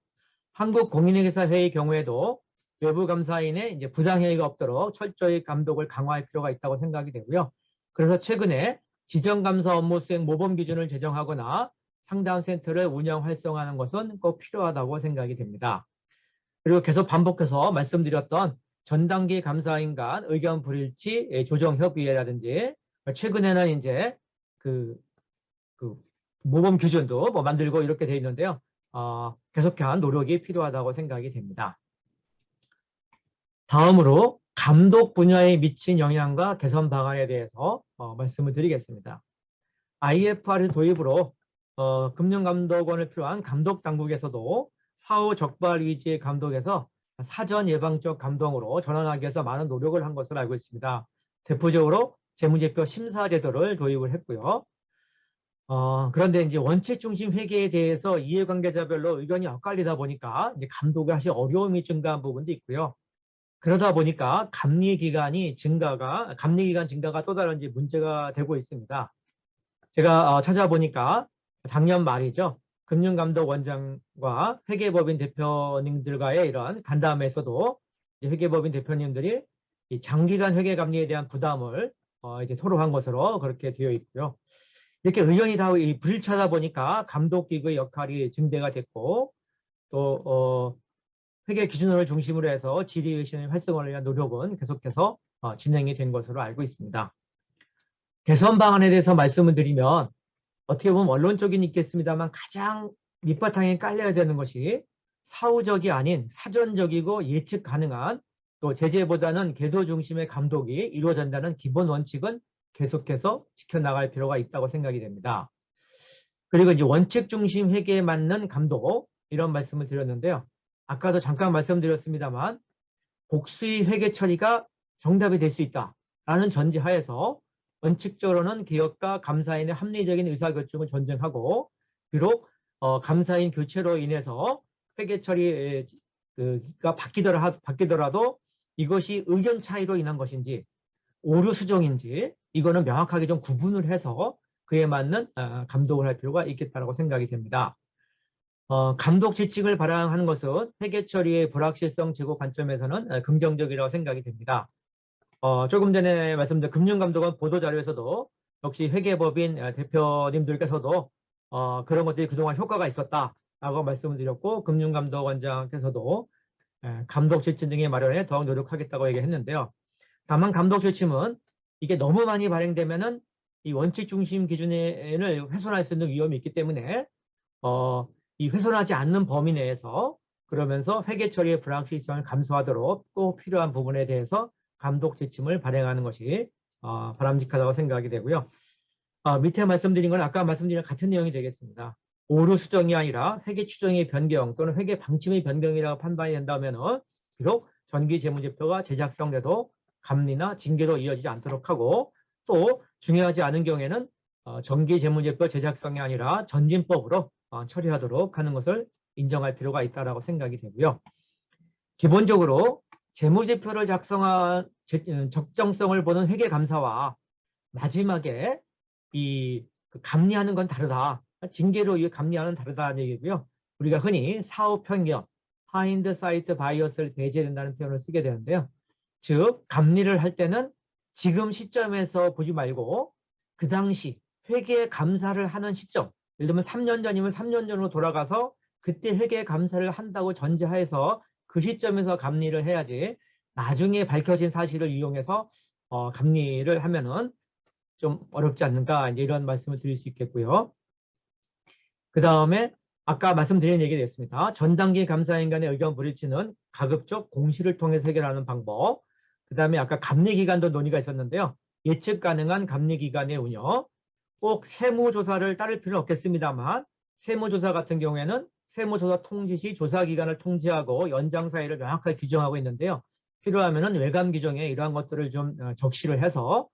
한국공인회계사회의 경우에도 외부 감사인의 이제 부당행위가 없도록 철저히 감독을 강화할 필요가 있다고 생각이 되고요. 그래서 최근에 지정감사 업무 수행 모범 기준을 제정하거나 상담센터를 운영 활성화하는 것은 꼭 필요하다고 생각이 됩니다. 그리고 계속 반복해서 말씀드렸던 전 단계 감사인 간 의견 불일치 조정 협의회라든지 최근에는 이제 그 모범 규준도 뭐 만들고 이렇게 돼 있는데요. 계속한 노력이 필요하다고 생각이 됩니다. 다음으로 감독 분야에 미친 영향과 개선 방안에 대해서 말씀을 드리겠습니다. IFRS 도입으로 금융감독원을 필요한 감독당국에서도 사후 적발 위주의 감독에서 사전 예방적 감독으로 전환하기 위해서 많은 노력을 한 것으로 알고 있습니다. 대표적으로 재무제표 심사 제도를 도입을 했고요. 그런데 이제 원칙 중심 회계에 대해서 이해관계자별로 의견이 엇갈리다 보니까 이제 감독이 사실 어려움이 증가한 부분도 있고요. 그러다 보니까 감리 기간 증가가 또 다른 이제 문제가 되고 있습니다. 제가 찾아보니까 작년 말이죠. 금융감독원장과 회계법인 대표님들과의 이런 간담회에서도 회계법인 대표님들이 이 장기간 회계감리에 대한 부담을 이제 토로한 것으로 그렇게 되어 있고요. 이렇게 의견이 다 불일치하다 보니까 감독기구의 역할이 증대가 됐고 또 회계 기준을 중심으로 해서 질의의식 활성화를 위한 노력은 계속해서 진행이 된 것으로 알고 있습니다. 개선 방안에 대해서 말씀을 드리면 어떻게 보면 원론적인 있겠습니다만 가장 밑바탕에 깔려야 되는 것이 사후적이 아닌 사전적이고 예측 가능한 또 제재보다는 계도 중심의 감독이 이루어진다는 기본 원칙은 계속해서 지켜나갈 필요가 있다고 생각이 됩니다. 그리고 이제 원칙 중심 회계에 맞는 감독 이런 말씀을 드렸는데요. 아까도 잠깐 말씀드렸습니다만 복수의 회계 처리가 정답이 될 수 있다라는 전제하에서 원칙적으로는 기업과 감사인의 합리적인 의사결정을 존중하고 비록 감사인 교체로 인해서 회계 처리가 바뀌더라도 이것이 의견 차이로 인한 것인지 오류 수정인지 이거는 명확하게 좀 구분을 해서 그에 맞는 감독을 할 필요가 있겠다고 생각이 됩니다. 감독 지침을 발행하는 것은 회계 처리의 불확실성 제고 관점에서는 긍정적이라고 생각이 됩니다. 조금 전에 말씀드린 금융감독원 보도자료에서도 역시 회계법인 대표님들께서도 그런 것들이 그동안 효과가 있었다라고 말씀을 드렸고 금융감독원장께서도 감독 지침 등의 마련에 더욱 노력하겠다고 얘기했는데요. 다만 감독 지침은 이게 너무 많이 발행되면은 이 원칙 중심 기준을 훼손할 수 있는 위험이 있기 때문에 이 훼손하지 않는 범위 내에서 그러면서 회계 처리의 불확실성을 감소하도록 꼭 필요한 부분에 대해서 감독 지침을 발행하는 것이 바람직하다고 생각이 되고요. 밑에 말씀드린 건 아까 말씀드린 같은 내용이 되겠습니다. 오류 수정이 아니라 회계 추정의 변경 또는 회계 방침의 변경이라고 판단이 된다면 비록 전기재무제표가 제작성돼도 감리나 징계로 이어지지 않도록 하고 또 중요하지 않은 경우에는 전기재무제표 제작성이 아니라 전진법으로 처리하도록 하는 것을 인정할 필요가 있다고 생각이 되고요. 기본적으로 재무제표를 작성한 적정성을 보는 회계감사와 마지막에 그 감리하는 건 다르다. 징계로 이해 감리하는 다르다는 얘기고요. 우리가 흔히 사후 편견, 하인드사이트 바이어스를 배제된다는 표현을 쓰게 되는데요. 즉 감리를 할 때는 지금 시점에서 보지 말고 그 당시 회계 감사를 하는 시점, 예를 들면 3년 전이면 3년 전으로 돌아가서 그때 회계 감사를 한다고 전제하에서 그 시점에서 감리를 해야지 나중에 밝혀진 사실을 이용해서 감리를 하면은 좀 어렵지 않는가 이제 이런 말씀을 드릴 수 있겠고요. 그 다음에 아까 말씀드린 얘기 됐습니다. 전 단기 감사인 간의 의견 불일치는 가급적 공시를 통해서 해결하는 방법. 그 다음에 아까 감리기간도 논의가 있었는데요. 예측 가능한 감리기간의 운영. 꼭 세무조사를 따를 필요는 없겠습니다만 세무조사 같은 경우에는 세무조사 통지 시 조사기간을 통지하고 연장 사이를 명확하게 규정하고 있는데요. 필요하면 외관 규정에 이러한 것들을 좀 적시를 해서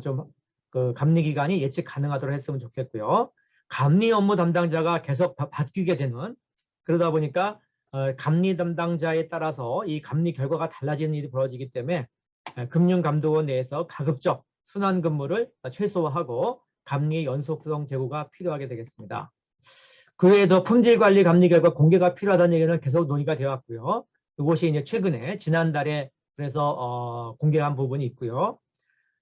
좀 그 감리 기간이 예측 가능하도록 했으면 좋겠고요. 감리 업무 담당자가 계속 바뀌게 되는, 그러다 보니까 감리 담당자에 따라서 이 감리 결과가 달라지는 일이 벌어지기 때문에 금융감독원 내에서 가급적 순환 근무를 최소화하고 감리 연속성 제고가 필요하게 되겠습니다. 그 외에도 품질관리 감리 결과 공개가 필요하다는 얘기는 계속 논의가 되어 왔고요. 이것이 이제 최근에 지난달에 그래서 공개한 부분이 있고요.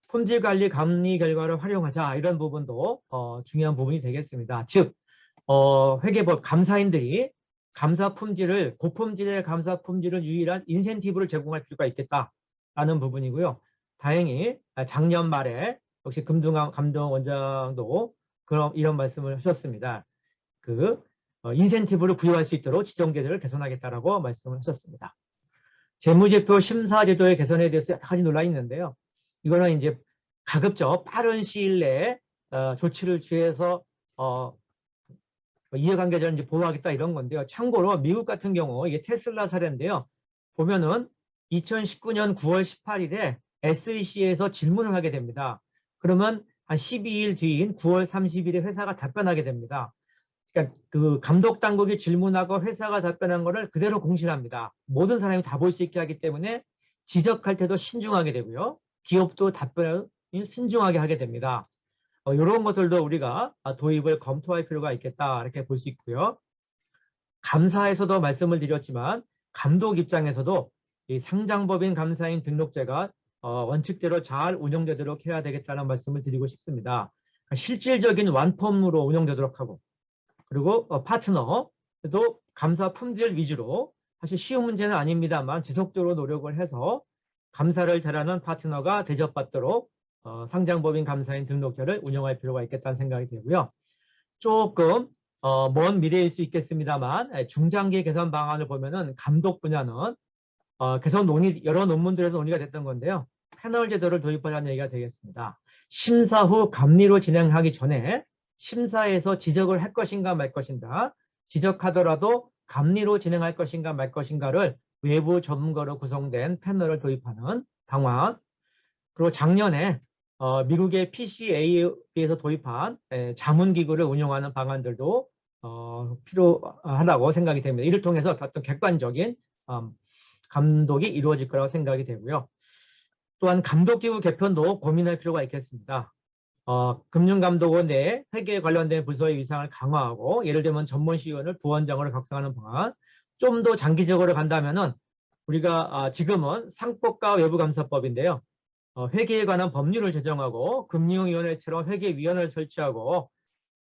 품질관리 감리 결과를 활용하자, 이런 부분도 중요한 부분이 되겠습니다. 즉 회계법 감사인들이 감사 품질을, 고품질의 감사 품질을 유일한 인센티브를 제공할 필요가 있겠다라는 부분이고요. 다행히 작년 말에 역시 금동감 원장도 이런 말씀을 하셨습니다. 그 인센티브를 부여할 수 있도록 지정계획을 개선하겠다라고 말씀을 하셨습니다. 재무제표 심사 제도의 개선에 대해서 여러 가지 논란이 있는데요. 이거는 이제 가급적 빠른 시일 내에 조치를 취해서 이해관계자를 이제 보호하겠다, 이런 건데요. 참고로 미국 같은 경우 이게 테슬라 사례인데요. 보면은 2019년 9월 18일에 SEC에서 질문을 하게 됩니다. 그러면 한 12일 뒤인 9월 30일에 회사가 답변하게 됩니다. 그러니까 그 감독 당국이 질문하고 회사가 답변한 거를 그대로 공시합니다. 모든 사람이 다 볼 수 있게 하기 때문에 지적할 때도 신중하게 되고요. 기업도 답변을 신중하게 하게 됩니다. 이런 것들도 우리가 도입을 검토할 필요가 있겠다, 이렇게 볼 수 있고요. 감사에서도 말씀을 드렸지만 감독 입장에서도 이 상장법인 감사인 등록제가 원칙대로 잘 운영되도록 해야 되겠다는 말씀을 드리고 싶습니다. 그러니까 실질적인 완펌으로 운영되도록 하고, 그리고 파트너도 감사 품질 위주로, 사실 쉬운 문제는 아닙니다만 지속적으로 노력을 해서 감사를 잘하는 파트너가 대접받도록 상장법인 감사인 등록제를 운영할 필요가 있겠다는 생각이 들고요. 조금 먼 미래일 수 있겠습니다만 중장기 개선 방안을 보면은 감독 분야는 개선 논의, 여러 논문들에서 논의가 됐던 건데요. 패널 제도를 도입하자는 얘기가 되겠습니다. 심사 후 감리로 진행하기 전에 심사에서 지적을 할 것인가 말 것인가, 지적하더라도 감리로 진행할 것인가 말 것인가를 외부 전문가로 구성된 패널을 도입하는 방안, 그리고 작년에 미국의 PCA에서 도입한 자문기구를 운영하는 방안들도 필요하다고 생각이 됩니다. 이를 통해서 어떤 객관적인 감독이 이루어질 거라고 생각이 되고요. 또한 감독기구 개편도 고민할 필요가 있겠습니다. 금융감독원 내에 회계에 관련된 부서의 위상을 강화하고, 예를 들면 전문시의원을 부원장으로 각성하는 방안, 좀 더 장기적으로 간다면은 우리가 지금은 상법과 외부감사법인데요. 회계에 관한 법률을 제정하고 금융위원회처럼 회계위원회를 설치하고,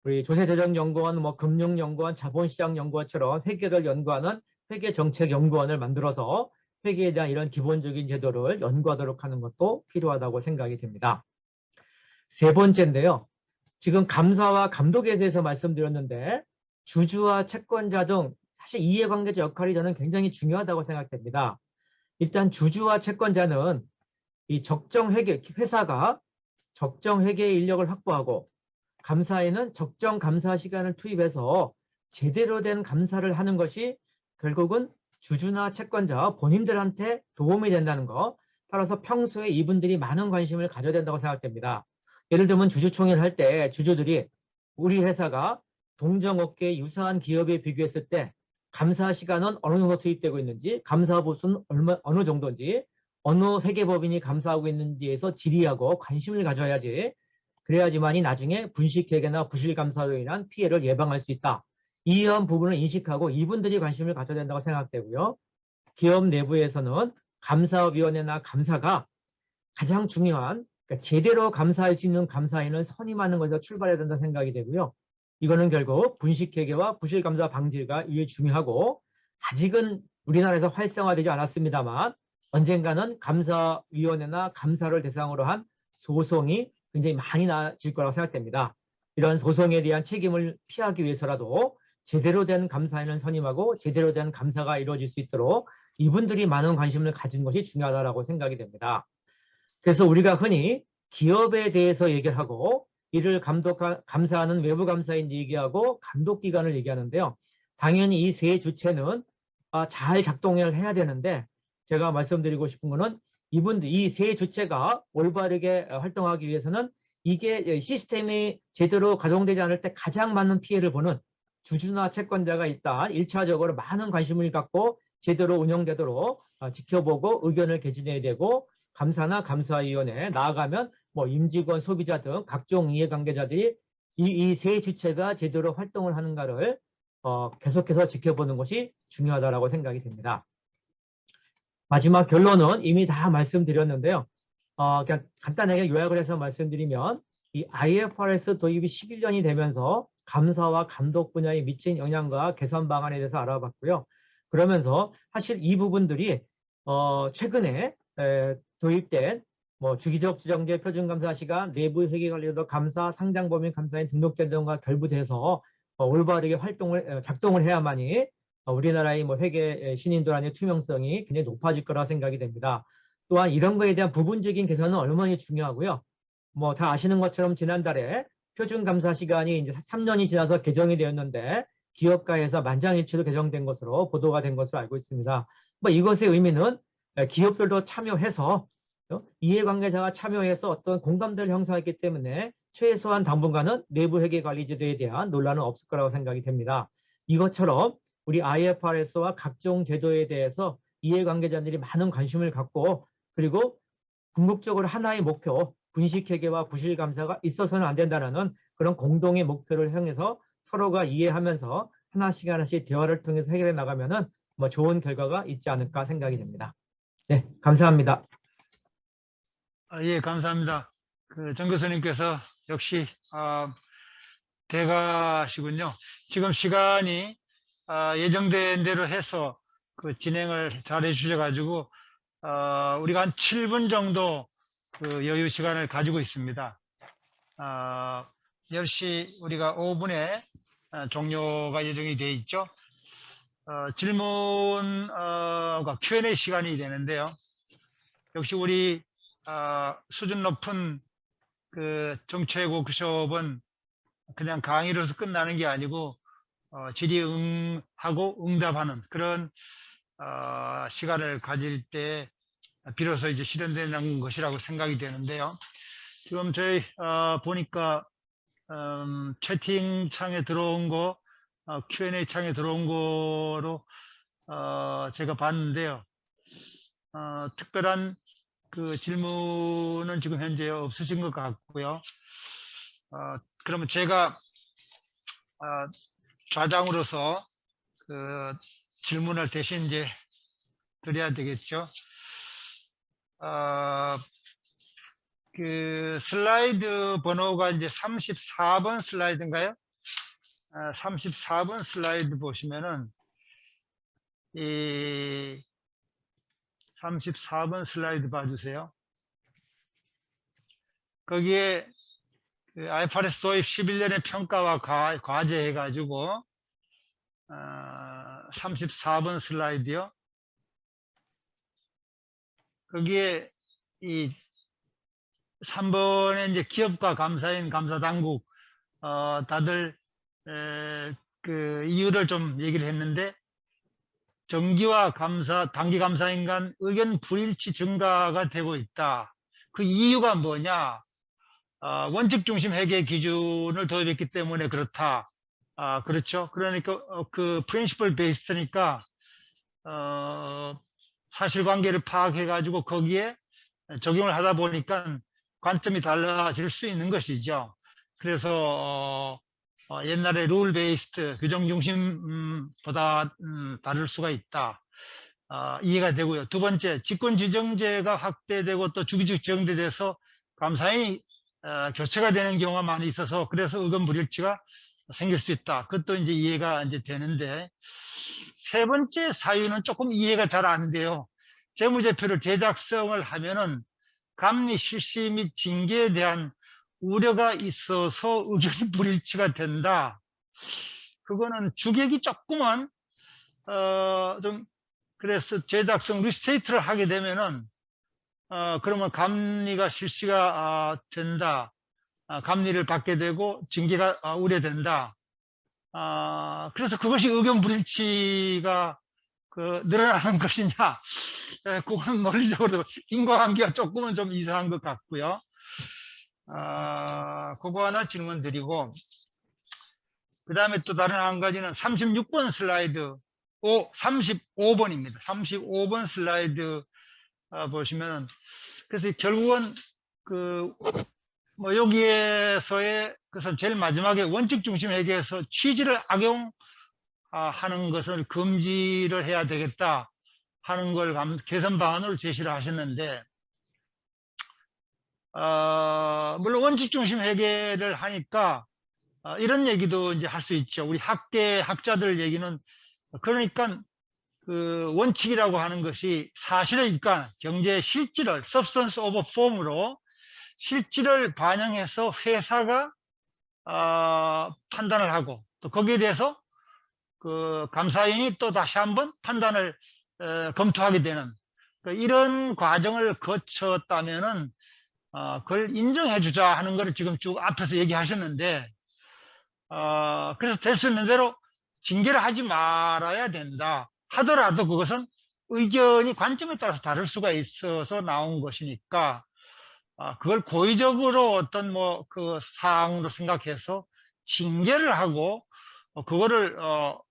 우리 조세재정연구원, 금융연구원, 자본시장연구원처럼 회계를 연구하는 회계정책연구원을 만들어서 회계에 대한 이런 기본적인 제도를 연구하도록 하는 것도 필요하다고 생각이 됩니다. 세 번째인데요. 지금 감사와 감독에 대해서 말씀드렸는데 주주와 채권자 등 사실 이해관계자 역할이 저는 굉장히 중요하다고 생각됩니다. 일단 주주와 채권자는 이 회사가 적정 회계 인력을 확보하고 감사에는 적정 감사 시간을 투입해서 제대로 된 감사를 하는 것이 결국은 주주나 채권자 본인들한테 도움이 된다는 것, 따라서 평소에 이분들이 많은 관심을 가져야 된다고 생각됩니다. 예를 들면 주주총회를 할 때 주주들이 우리 회사가 동종업계의 유사한 기업에 비교했을 때 감사 시간은 어느 정도 투입되고 있는지, 감사 보수는 어느 정도인지, 어느 회계법인이 감사하고 있는지에서 질의하고 관심을 가져야지, 그래야지만이 나중에 분식회계나 부실감사로 인한 피해를 예방할 수 있다. 이러한 부분을 인식하고 이분들이 관심을 가져야 된다고 생각되고요. 기업 내부에서는 감사위원회나 감사가 가장 중요한, 그러니까 제대로 감사할 수 있는 감사인을 선임하는 것에서 출발해야 된다 생각이 되고요. 이거는 결국 분식회계와 부실감사 방지가 이게 중요하고, 아직은 우리나라에서 활성화되지 않았습니다만 언젠가는 감사위원회나 감사를 대상으로 한 소송이 굉장히 많이 나아질 거라고 생각됩니다. 이런 소송에 대한 책임을 피하기 위해서라도 제대로 된 감사인을 선임하고 제대로 된 감사가 이루어질 수 있도록 이분들이 많은 관심을 가진 것이 중요하다고 생각이 됩니다. 그래서 우리가 흔히 기업에 대해서 얘기를 하고 이를 감사하는 외부 감사인 얘기하고 감독기관을 얘기하는데요. 당연히 이 세 주체는 잘 작동을 해야 되는데, 제가 말씀드리고 싶은 거는 이 세 주체가 올바르게 활동하기 위해서는 이게 시스템이 제대로 가동되지 않을 때 가장 많은 피해를 보는 주주나 채권자가 일단 1차적으로 많은 관심을 갖고 제대로 운영되도록 지켜보고 의견을 개진해야 되고, 감사나 감사위원회 나아가면 뭐 임직원, 소비자 등 각종 이해관계자들이 이 세 주체가 제대로 활동을 하는가를 계속해서 지켜보는 것이 중요하다고 생각이 됩니다. 마지막 결론은 이미 다 말씀드렸는데요. 그냥 간단하게 요약을 해서 말씀드리면, 이 IFRS 도입이 11년이 되면서 감사와 감독 분야에 미친 영향과 개선 방안에 대해서 알아봤고요. 그러면서 사실 이 부분들이 최근에 도입된 뭐 주기적 지정제 표준감사 시간, 내부 회계관리도 감사, 상장법인 감사인 등록제 등과 결부돼서 올바르게 작동을 해야만이 우리나라의 뭐 회계 신인들의 투명성이 굉장히 높아질 거라 생각이 됩니다. 또한 이런 거에 대한 부분적인 개선은 얼마나 중요하고요. 뭐 다 아시는 것처럼 지난달에 표준감사 시간이 이제 3년이 지나서 개정이 되었는데 기업가에서 만장일치로 개정된 것으로 보도가 된 것으로 알고 있습니다. 뭐 이것의 의미는 기업들도 참여해서 이해관계자가 참여해서 어떤 공감대를 형성했기 때문에 최소한 당분간은 내부 회계관리제도에 대한 논란은 없을 거라고 생각이 됩니다. 이것처럼 우리 IFRS와 각종 제도에 대해서 이해관계자들이 많은 관심을 갖고, 그리고 궁극적으로 하나의 목표, 분식회계와 부실감사가 있어서는 안 된다는 그런 공동의 목표를 향해서 서로가 이해하면서 하나씩 하나씩 대화를 통해서 해결해 나가면은 뭐 좋은 결과가 있지 않을까 생각이 됩니다. 네, 감사합니다. 예, 감사합니다. 정 교수님께서 역시 대가시군요. 지금 시간이 예정된 대로 해서 진행을 잘 해주셔가지고 우리가 한 7분 정도 여유 시간을 가지고 있습니다. 10시 우리가 5분에 종료가 예정이 되어 있죠. 질문과 Q&A 시간이 되는데요. 역시 우리 수준 높은 정치외 워크숍은 그냥 강의로서 끝나는 게 아니고 질의응하고 응답하는 그런 시간을 가질 때 비로소 이제 실현되는 것이라고 생각이 되는데요. 지금 저희 보니까 채팅창에 들어온 거, Q&A 창에 들어온 거로 제가 봤는데요. 특별한 질문은 지금 현재 없으신 것 같고요. 그러면 제가 좌장으로서 질문을 대신 이제 드려야 되겠죠. 슬라이드 번호가 이제 34번 슬라이드인가요? 34번 슬라이드 보시면은 이 34번 슬라이드 봐주세요. 거기에 IFRS 도입 11년의 평가와 과제 해가지고 34번 슬라이드요. 거기에 이 3번에 이제 기업과 감사인 감사당국 다들 이유를 좀 얘기를 했는데, 정기와 단기 감사인 간 의견 불일치 증가가 되고 있다. 그 이유가 뭐냐? 원칙 중심 회계 기준을 도입했기 때문에 그렇다. 그렇죠. 그러니까 프린시플 베이스니까 사실관계를 파악해 가지고 거기에 적용을 하다 보니까 관점이 달라질 수 있는 것이죠. 그래서 옛날에 룰 베이스드 규정 중심보다 다를 수가 있다. 이해가 되고요. 두 번째, 직권지정제가 확대되고 또 주기적 지정돼서 감사인이 교체가 되는 경우가 많이 있어서 그래서 의견 불일치가 생길 수 있다. 그것도 이제 이해가 이제 되는데, 세 번째 사유는 조금 이해가 잘 안 돼요. 재무제표를 제작성을 하면은 감리 실시 및 징계에 대한 우려가 있어서 의견이 불일치가 된다. 그거는 주객이 조금은 좀 그래서 제작성 리스테이트를 하게 되면은 그러면 감리가 실시가 된다. 감리를 받게 되고 징계가 우려된다. 그래서 그것이 의견 불일치가 늘어나는 것이냐, 그건 논리적으로 인과관계가 조금은 좀 이상한 것 같고요. 그거 하나 질문 드리고, 그 다음에 또 다른 한 가지는 36번 슬라이드, 35번입니다. 35번 슬라이드 보시면, 그래서 결국은 뭐 여기에서의 그래서 제일 마지막에 원칙 중심 회계에서 취지를 악용하는 것을 금지를 해야 되겠다 하는 걸 개선 방안으로 제시를 하셨는데, 물론 원칙 중심 회계를 하니까 이런 얘기도 이제 할 수 있죠. 우리 학자들 얘기는, 그러니까 그 원칙이라고 하는 것이 사실이니까 경제의 실질을 substance over form으로 실질을 반영해서 회사가 판단을 하고, 또 거기에 대해서 그 감사인이 또 다시 한번 판단을 검토하게 되는 이런 과정을 거쳤다면은 그걸 인정해 주자 하는 거를 지금 쭉 앞에서 얘기하셨는데, 그래서 될 수 있는 대로 징계를 하지 말아야 된다 하더라도 그것은 의견이 관점에 따라서 다를 수가 있어서 나온 것이니까, 그걸 고의적으로 어떤 뭐 그 사항으로 생각해서 징계를 하고, 그거를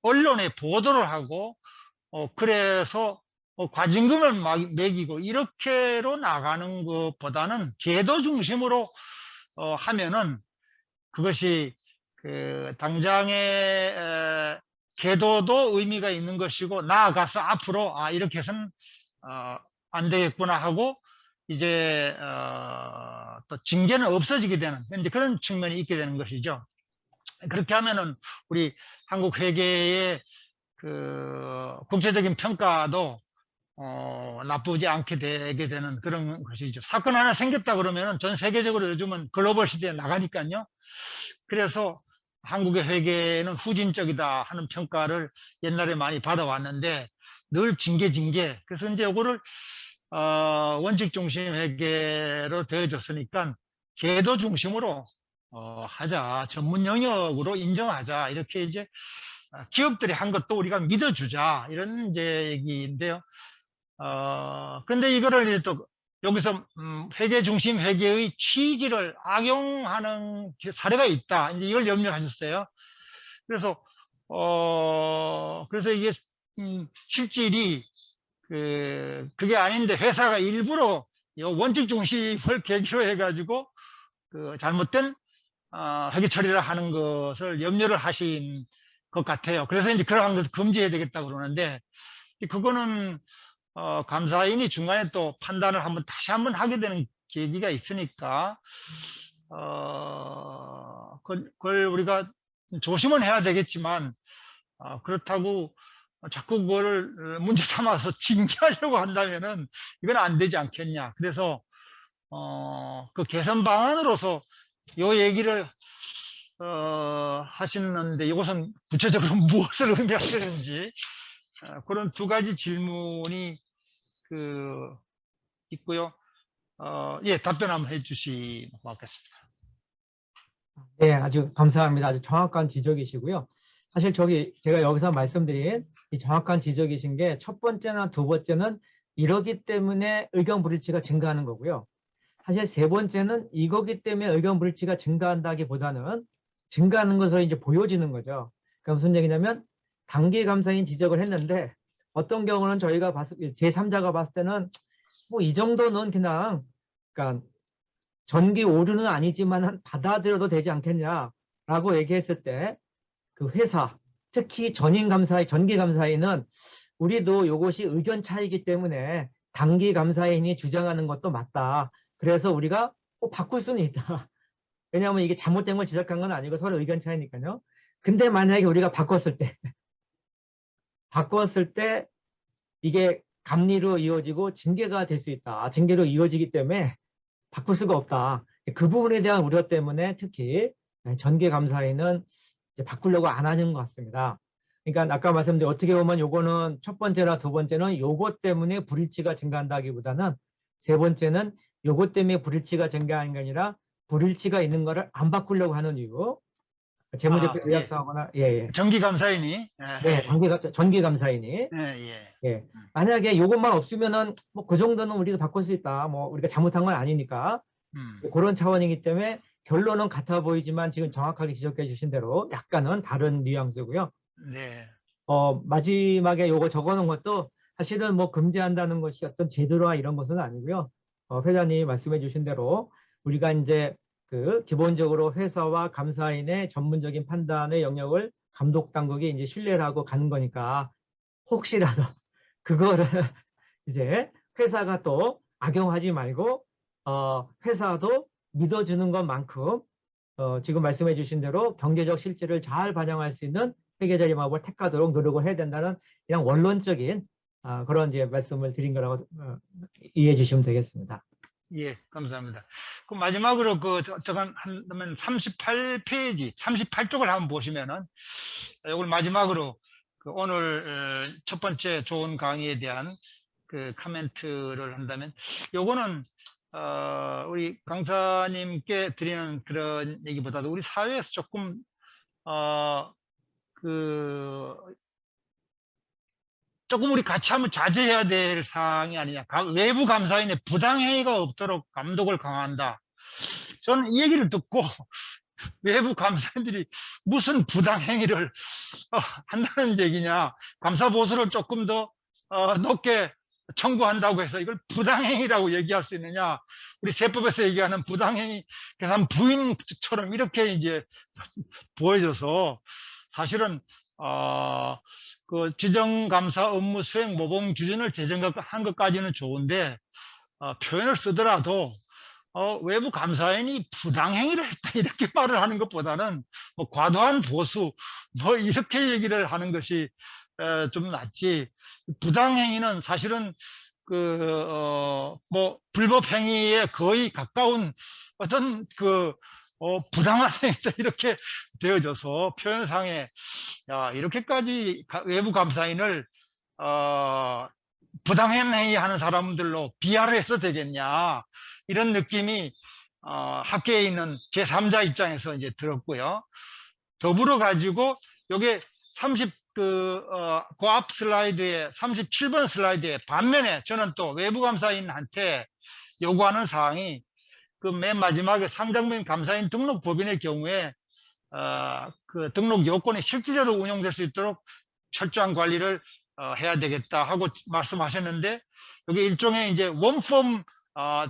언론에 보도를 하고, 그래서 과징금을 매기고 이렇게로 나가는 것보다는 계도 중심으로 하면은 그것이 그 당장의 계도도 의미가 있는 것이고, 나아가서 앞으로 이렇게 해서는 안 되겠구나 하고 이제 또 징계는 없어지게 되는 이제 그런 측면이 있게 되는 것이죠. 그렇게 하면은 우리 한국 회계의 그 국제적인 평가도 나쁘지 않게 되게 되는 그런 것이죠. 사건 하나 생겼다 그러면은 전 세계적으로 요즘은 글로벌 시대에 나가니까요. 그래서 한국의 회계는 후진적이다 하는 평가를 옛날에 많이 받아왔는데 늘 징계. 그래서 이제 요거를 원칙 중심 회계로 되어졌으니까 계도 중심으로 하자, 전문 영역으로 인정하자, 이렇게 이제 기업들이 한 것도 우리가 믿어주자, 이런 이제 얘기인데요. 근데 이거를 이제 또 여기서 회계 중심 회계의 취지를 악용하는 사례가 있다, 이제 이걸 염려하셨어요. 그래서 그래서 이게 실질이 그게 아닌데 회사가 일부러 원칙 중심을 계기로 해가지고 그 잘못된 회계 처리를 하는 것을 염려를 하신 것 같아요. 그래서 이제 그러한 것을 금지해야 되겠다고 그러는데, 그거는 감사인이 중간에 또 판단을 다시 한번 하게 되는 계기가 있으니까 그걸 우리가 조심은 해야 되겠지만, 그렇다고 자꾸 그거를 문제 삼아서 징계하려고 한다면은 이건 안 되지 않겠냐. 그래서 그 개선 방안으로서 요 얘기를 하시는데, 이것은 구체적으로 무엇을 의미하시는지 그런 두 가지 질문이 있고요. 예, 답변 한번 해주시면 고맙겠습니다. 네, 아주 감사합니다. 아주 정확한 지적이시고요. 사실 제가 여기서 말씀드린 이 정확한 지적이신 게 첫 번째나 두 번째는 이러기 때문에 의견 불일치가 증가하는 거고요. 사실 세 번째는 이거기 때문에 의견 불일치가 증가한다기보다는 증가하는 것으로 이제 보여지는 거죠. 그러니까 무슨 얘기냐면 단기 감사인 지적을 했는데 어떤 경우는 저희가 제3자가 봤을 때는 뭐 이 정도는 그냥 그러니까 전기 오류는 아니지만 받아들여도 되지 않겠냐라고 얘기했을 때 그 회사, 특히 전기 감사인은 우리도 이것이 의견 차이기 때문에 단기 감사인이 주장하는 것도 맞다. 그래서 우리가 바꿀 수는 있다. 왜냐하면 이게 잘못된 걸 지적한 건 아니고 서로 의견 차이니까요. 근데 만약에 우리가 바꿨을 때 이게 감리로 이어지고 징계가 될 수 있다. 징계로 이어지기 때문에 바꿀 수가 없다. 그 부분에 대한 우려 때문에 특히 전기 감사인은 이제 바꾸려고 안 하는 것 같습니다. 그러니까 아까 말씀드린 어떻게 보면 요거는 첫 번째나 두 번째는 요것 때문에 불일치가 증가한다기보다는 세 번째는 요것 때문에 불일치가 증가하는 게 아니라 불일치가 있는 거를 안 바꾸려고 하는 이유. 재무제표 예. 요약서하거나 예. 전기감사인이 네, 전기감사인이 예. 만약에 요것만 없으면은 뭐 그 정도는 우리가 바꿀 수 있다. 뭐 우리가 잘못한 건 아니니까 그런 차원이기 때문에 결론은 같아 보이지만 지금 정확하게 지적해 주신 대로 약간은 다른 뉘앙스고요. 네. 마지막에 요거 적어놓은 것도 사실은 뭐 금지한다는 것이 어떤 제도나 이런 것은 아니고요. 회장님이 말씀해 주신 대로 우리가 이제 그 기본적으로 회사와 감사인의 전문적인 판단의 영역을 감독 당국이 이제 신뢰를 하고 가는 거니까 혹시라도 그거를 이제 회사가 또 악용하지 말고 회사도 믿어주는 것만큼 지금 말씀해 주신 대로 경제적 실질을 잘 반영할 수 있는 회계자리마법을 택하도록 노력을 해야 된다는 그냥 원론적인 그런 이제 말씀을 드린 거라고 이해해 주시면 되겠습니다. 예, 감사합니다. 그 마지막으로 저건 한다면 38페이지, 38쪽을 한번 보시면은 이걸 마지막으로 오늘 첫 번째 좋은 강의에 대한 그 코멘트를 한다면 요거는 우리 강사님께 드리는 그런 얘기보다도 우리 사회에서 조금 조금 우리 같이 한번 자제해야 될 사항이 아니냐. 외부 감사인의 부당행위가 없도록 감독을 강화한다. 저는 이 얘기를 듣고 외부 감사인들이 무슨 부당행위를 한다는 얘기냐. 감사보수를 조금 더 높게 청구한다고 해서 이걸 부당행위라고 얘기할 수 있느냐. 우리 세법에서 얘기하는 부당행위 계산 부인처럼 이렇게 이제 보여져서 사실은 그 지정감사 업무 수행 모범 기준을 제정한 것까지는 좋은데 표현을 쓰더라도 외부 감사인이 부당행위를 했다 이렇게 말을 하는 것보다는 뭐 과도한 보수 뭐 이렇게 얘기를 하는 것이 좀 낫지. 부당행위는 사실은 뭐 불법 행위에 거의 가까운 어떤 부당한 행위다 이렇게 되어져서 표현상에 이렇게까지 외부 감사인을 부당한 행위하는 사람들로 비하를 해서 되겠냐 이런 느낌이 학계에 있는 제3자 입장에서 이제 들었고요. 더불어 가지고 요게 그 앞 슬라이드에 37번 슬라이드에 반면에 저는 또 외부 감사인한테 요구하는 사항이 그 맨 마지막에 상장민 감사인 등록 법인의 경우에 그 등록 요건이 실질적으로 운영될 수 있도록 철저한 관리를 해야 되겠다 하고 말씀하셨는데 여기 일종의 이제 원폼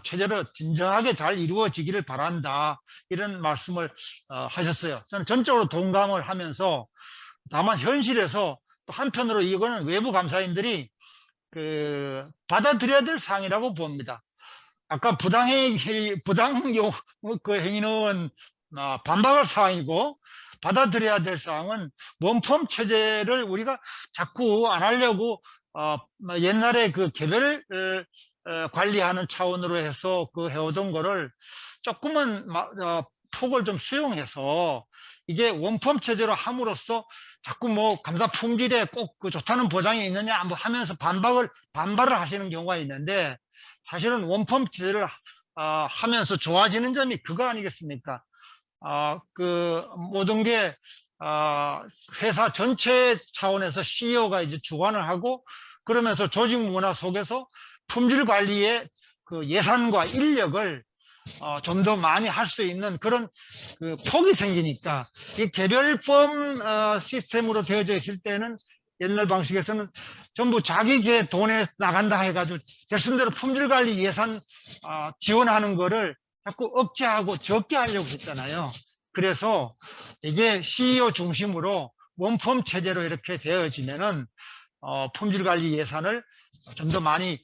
체제로 진정하게 잘 이루어지기를 바란다 이런 말씀을 하셨어요. 저는 전적으로 동감을 하면서 다만 현실에서 또 한편으로 이거는 외부 감사인들이 받아들여야 될 사항이라고 봅니다. 아까 그 행위는 반박할 사항이고 받아들여야 될 사항은 원폼 체제를 우리가 자꾸 안 하려고 옛날에 그 개별 관리하는 차원으로 해서 해오던 거를 조금은 폭을 좀 수용해서 이게 원폼 체제로 함으로써 자꾸 뭐 감사 품질에 꼭 좋다는 보장이 있느냐 뭐 하면서 반발을 하시는 경우가 있는데 사실은 원폼 체제를 하면서 좋아지는 점이 그거 아니겠습니까? 모든 게 회사 전체 차원에서 CEO가 이제 주관을 하고 그러면서 조직 문화 속에서 품질 관리의 그 예산과 인력을 좀 더 많이 할 수 있는 그런 폭이 생기니까 이 개별법 시스템으로 되어져 있을 때는 옛날 방식에서는 전부 자기 돈에 나간다 해가지고 대순대로 품질관리 예산 지원하는 거를 자꾸 억제하고 적게 하려고 했잖아요. 그래서 이게 CEO 중심으로 원폼 체제로 이렇게 되어지면은 품질관리 예산을 좀 더 많이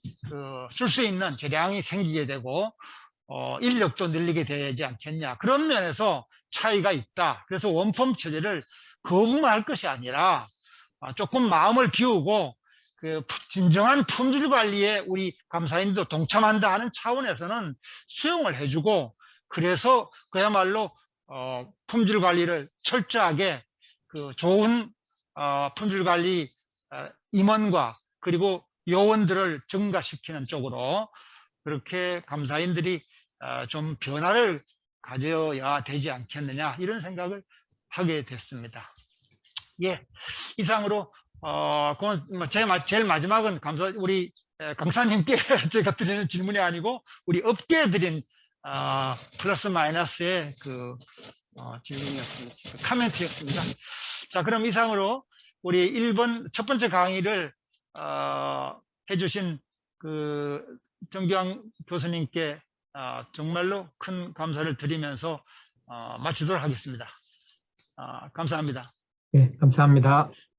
쓸 수 있는 재량이 생기게 되고 인력도 늘리게 되지 않겠냐. 그런 면에서 차이가 있다. 그래서 원폼 체제를 거부할 것이 아니라 조금 마음을 비우고 진정한 품질 관리에 우리 감사인도 동참한다 하는 차원에서는 수용을 해주고 그래서 그야말로 품질 관리를 철저하게 좋은 품질 관리 임원과 그리고 요원들을 증가시키는 쪽으로 그렇게 감사인들이 좀 변화를 가져야 되지 않겠느냐 이런 생각을 하게 됐습니다. 예, 이상으로 그건 제일 마지막은 우리 강사님께 제가 드리는 질문이 아니고 우리 업계에 드린 플러스 마이너스의 질문이었습니다. 카멘트였습니다. 자, 그럼 이상으로 우리 1번 첫 번째 강의를 해주신 정규환 교수님께 정말로 큰 감사를 드리면서 마치도록 하겠습니다. 감사합니다. 예, 감사합니다.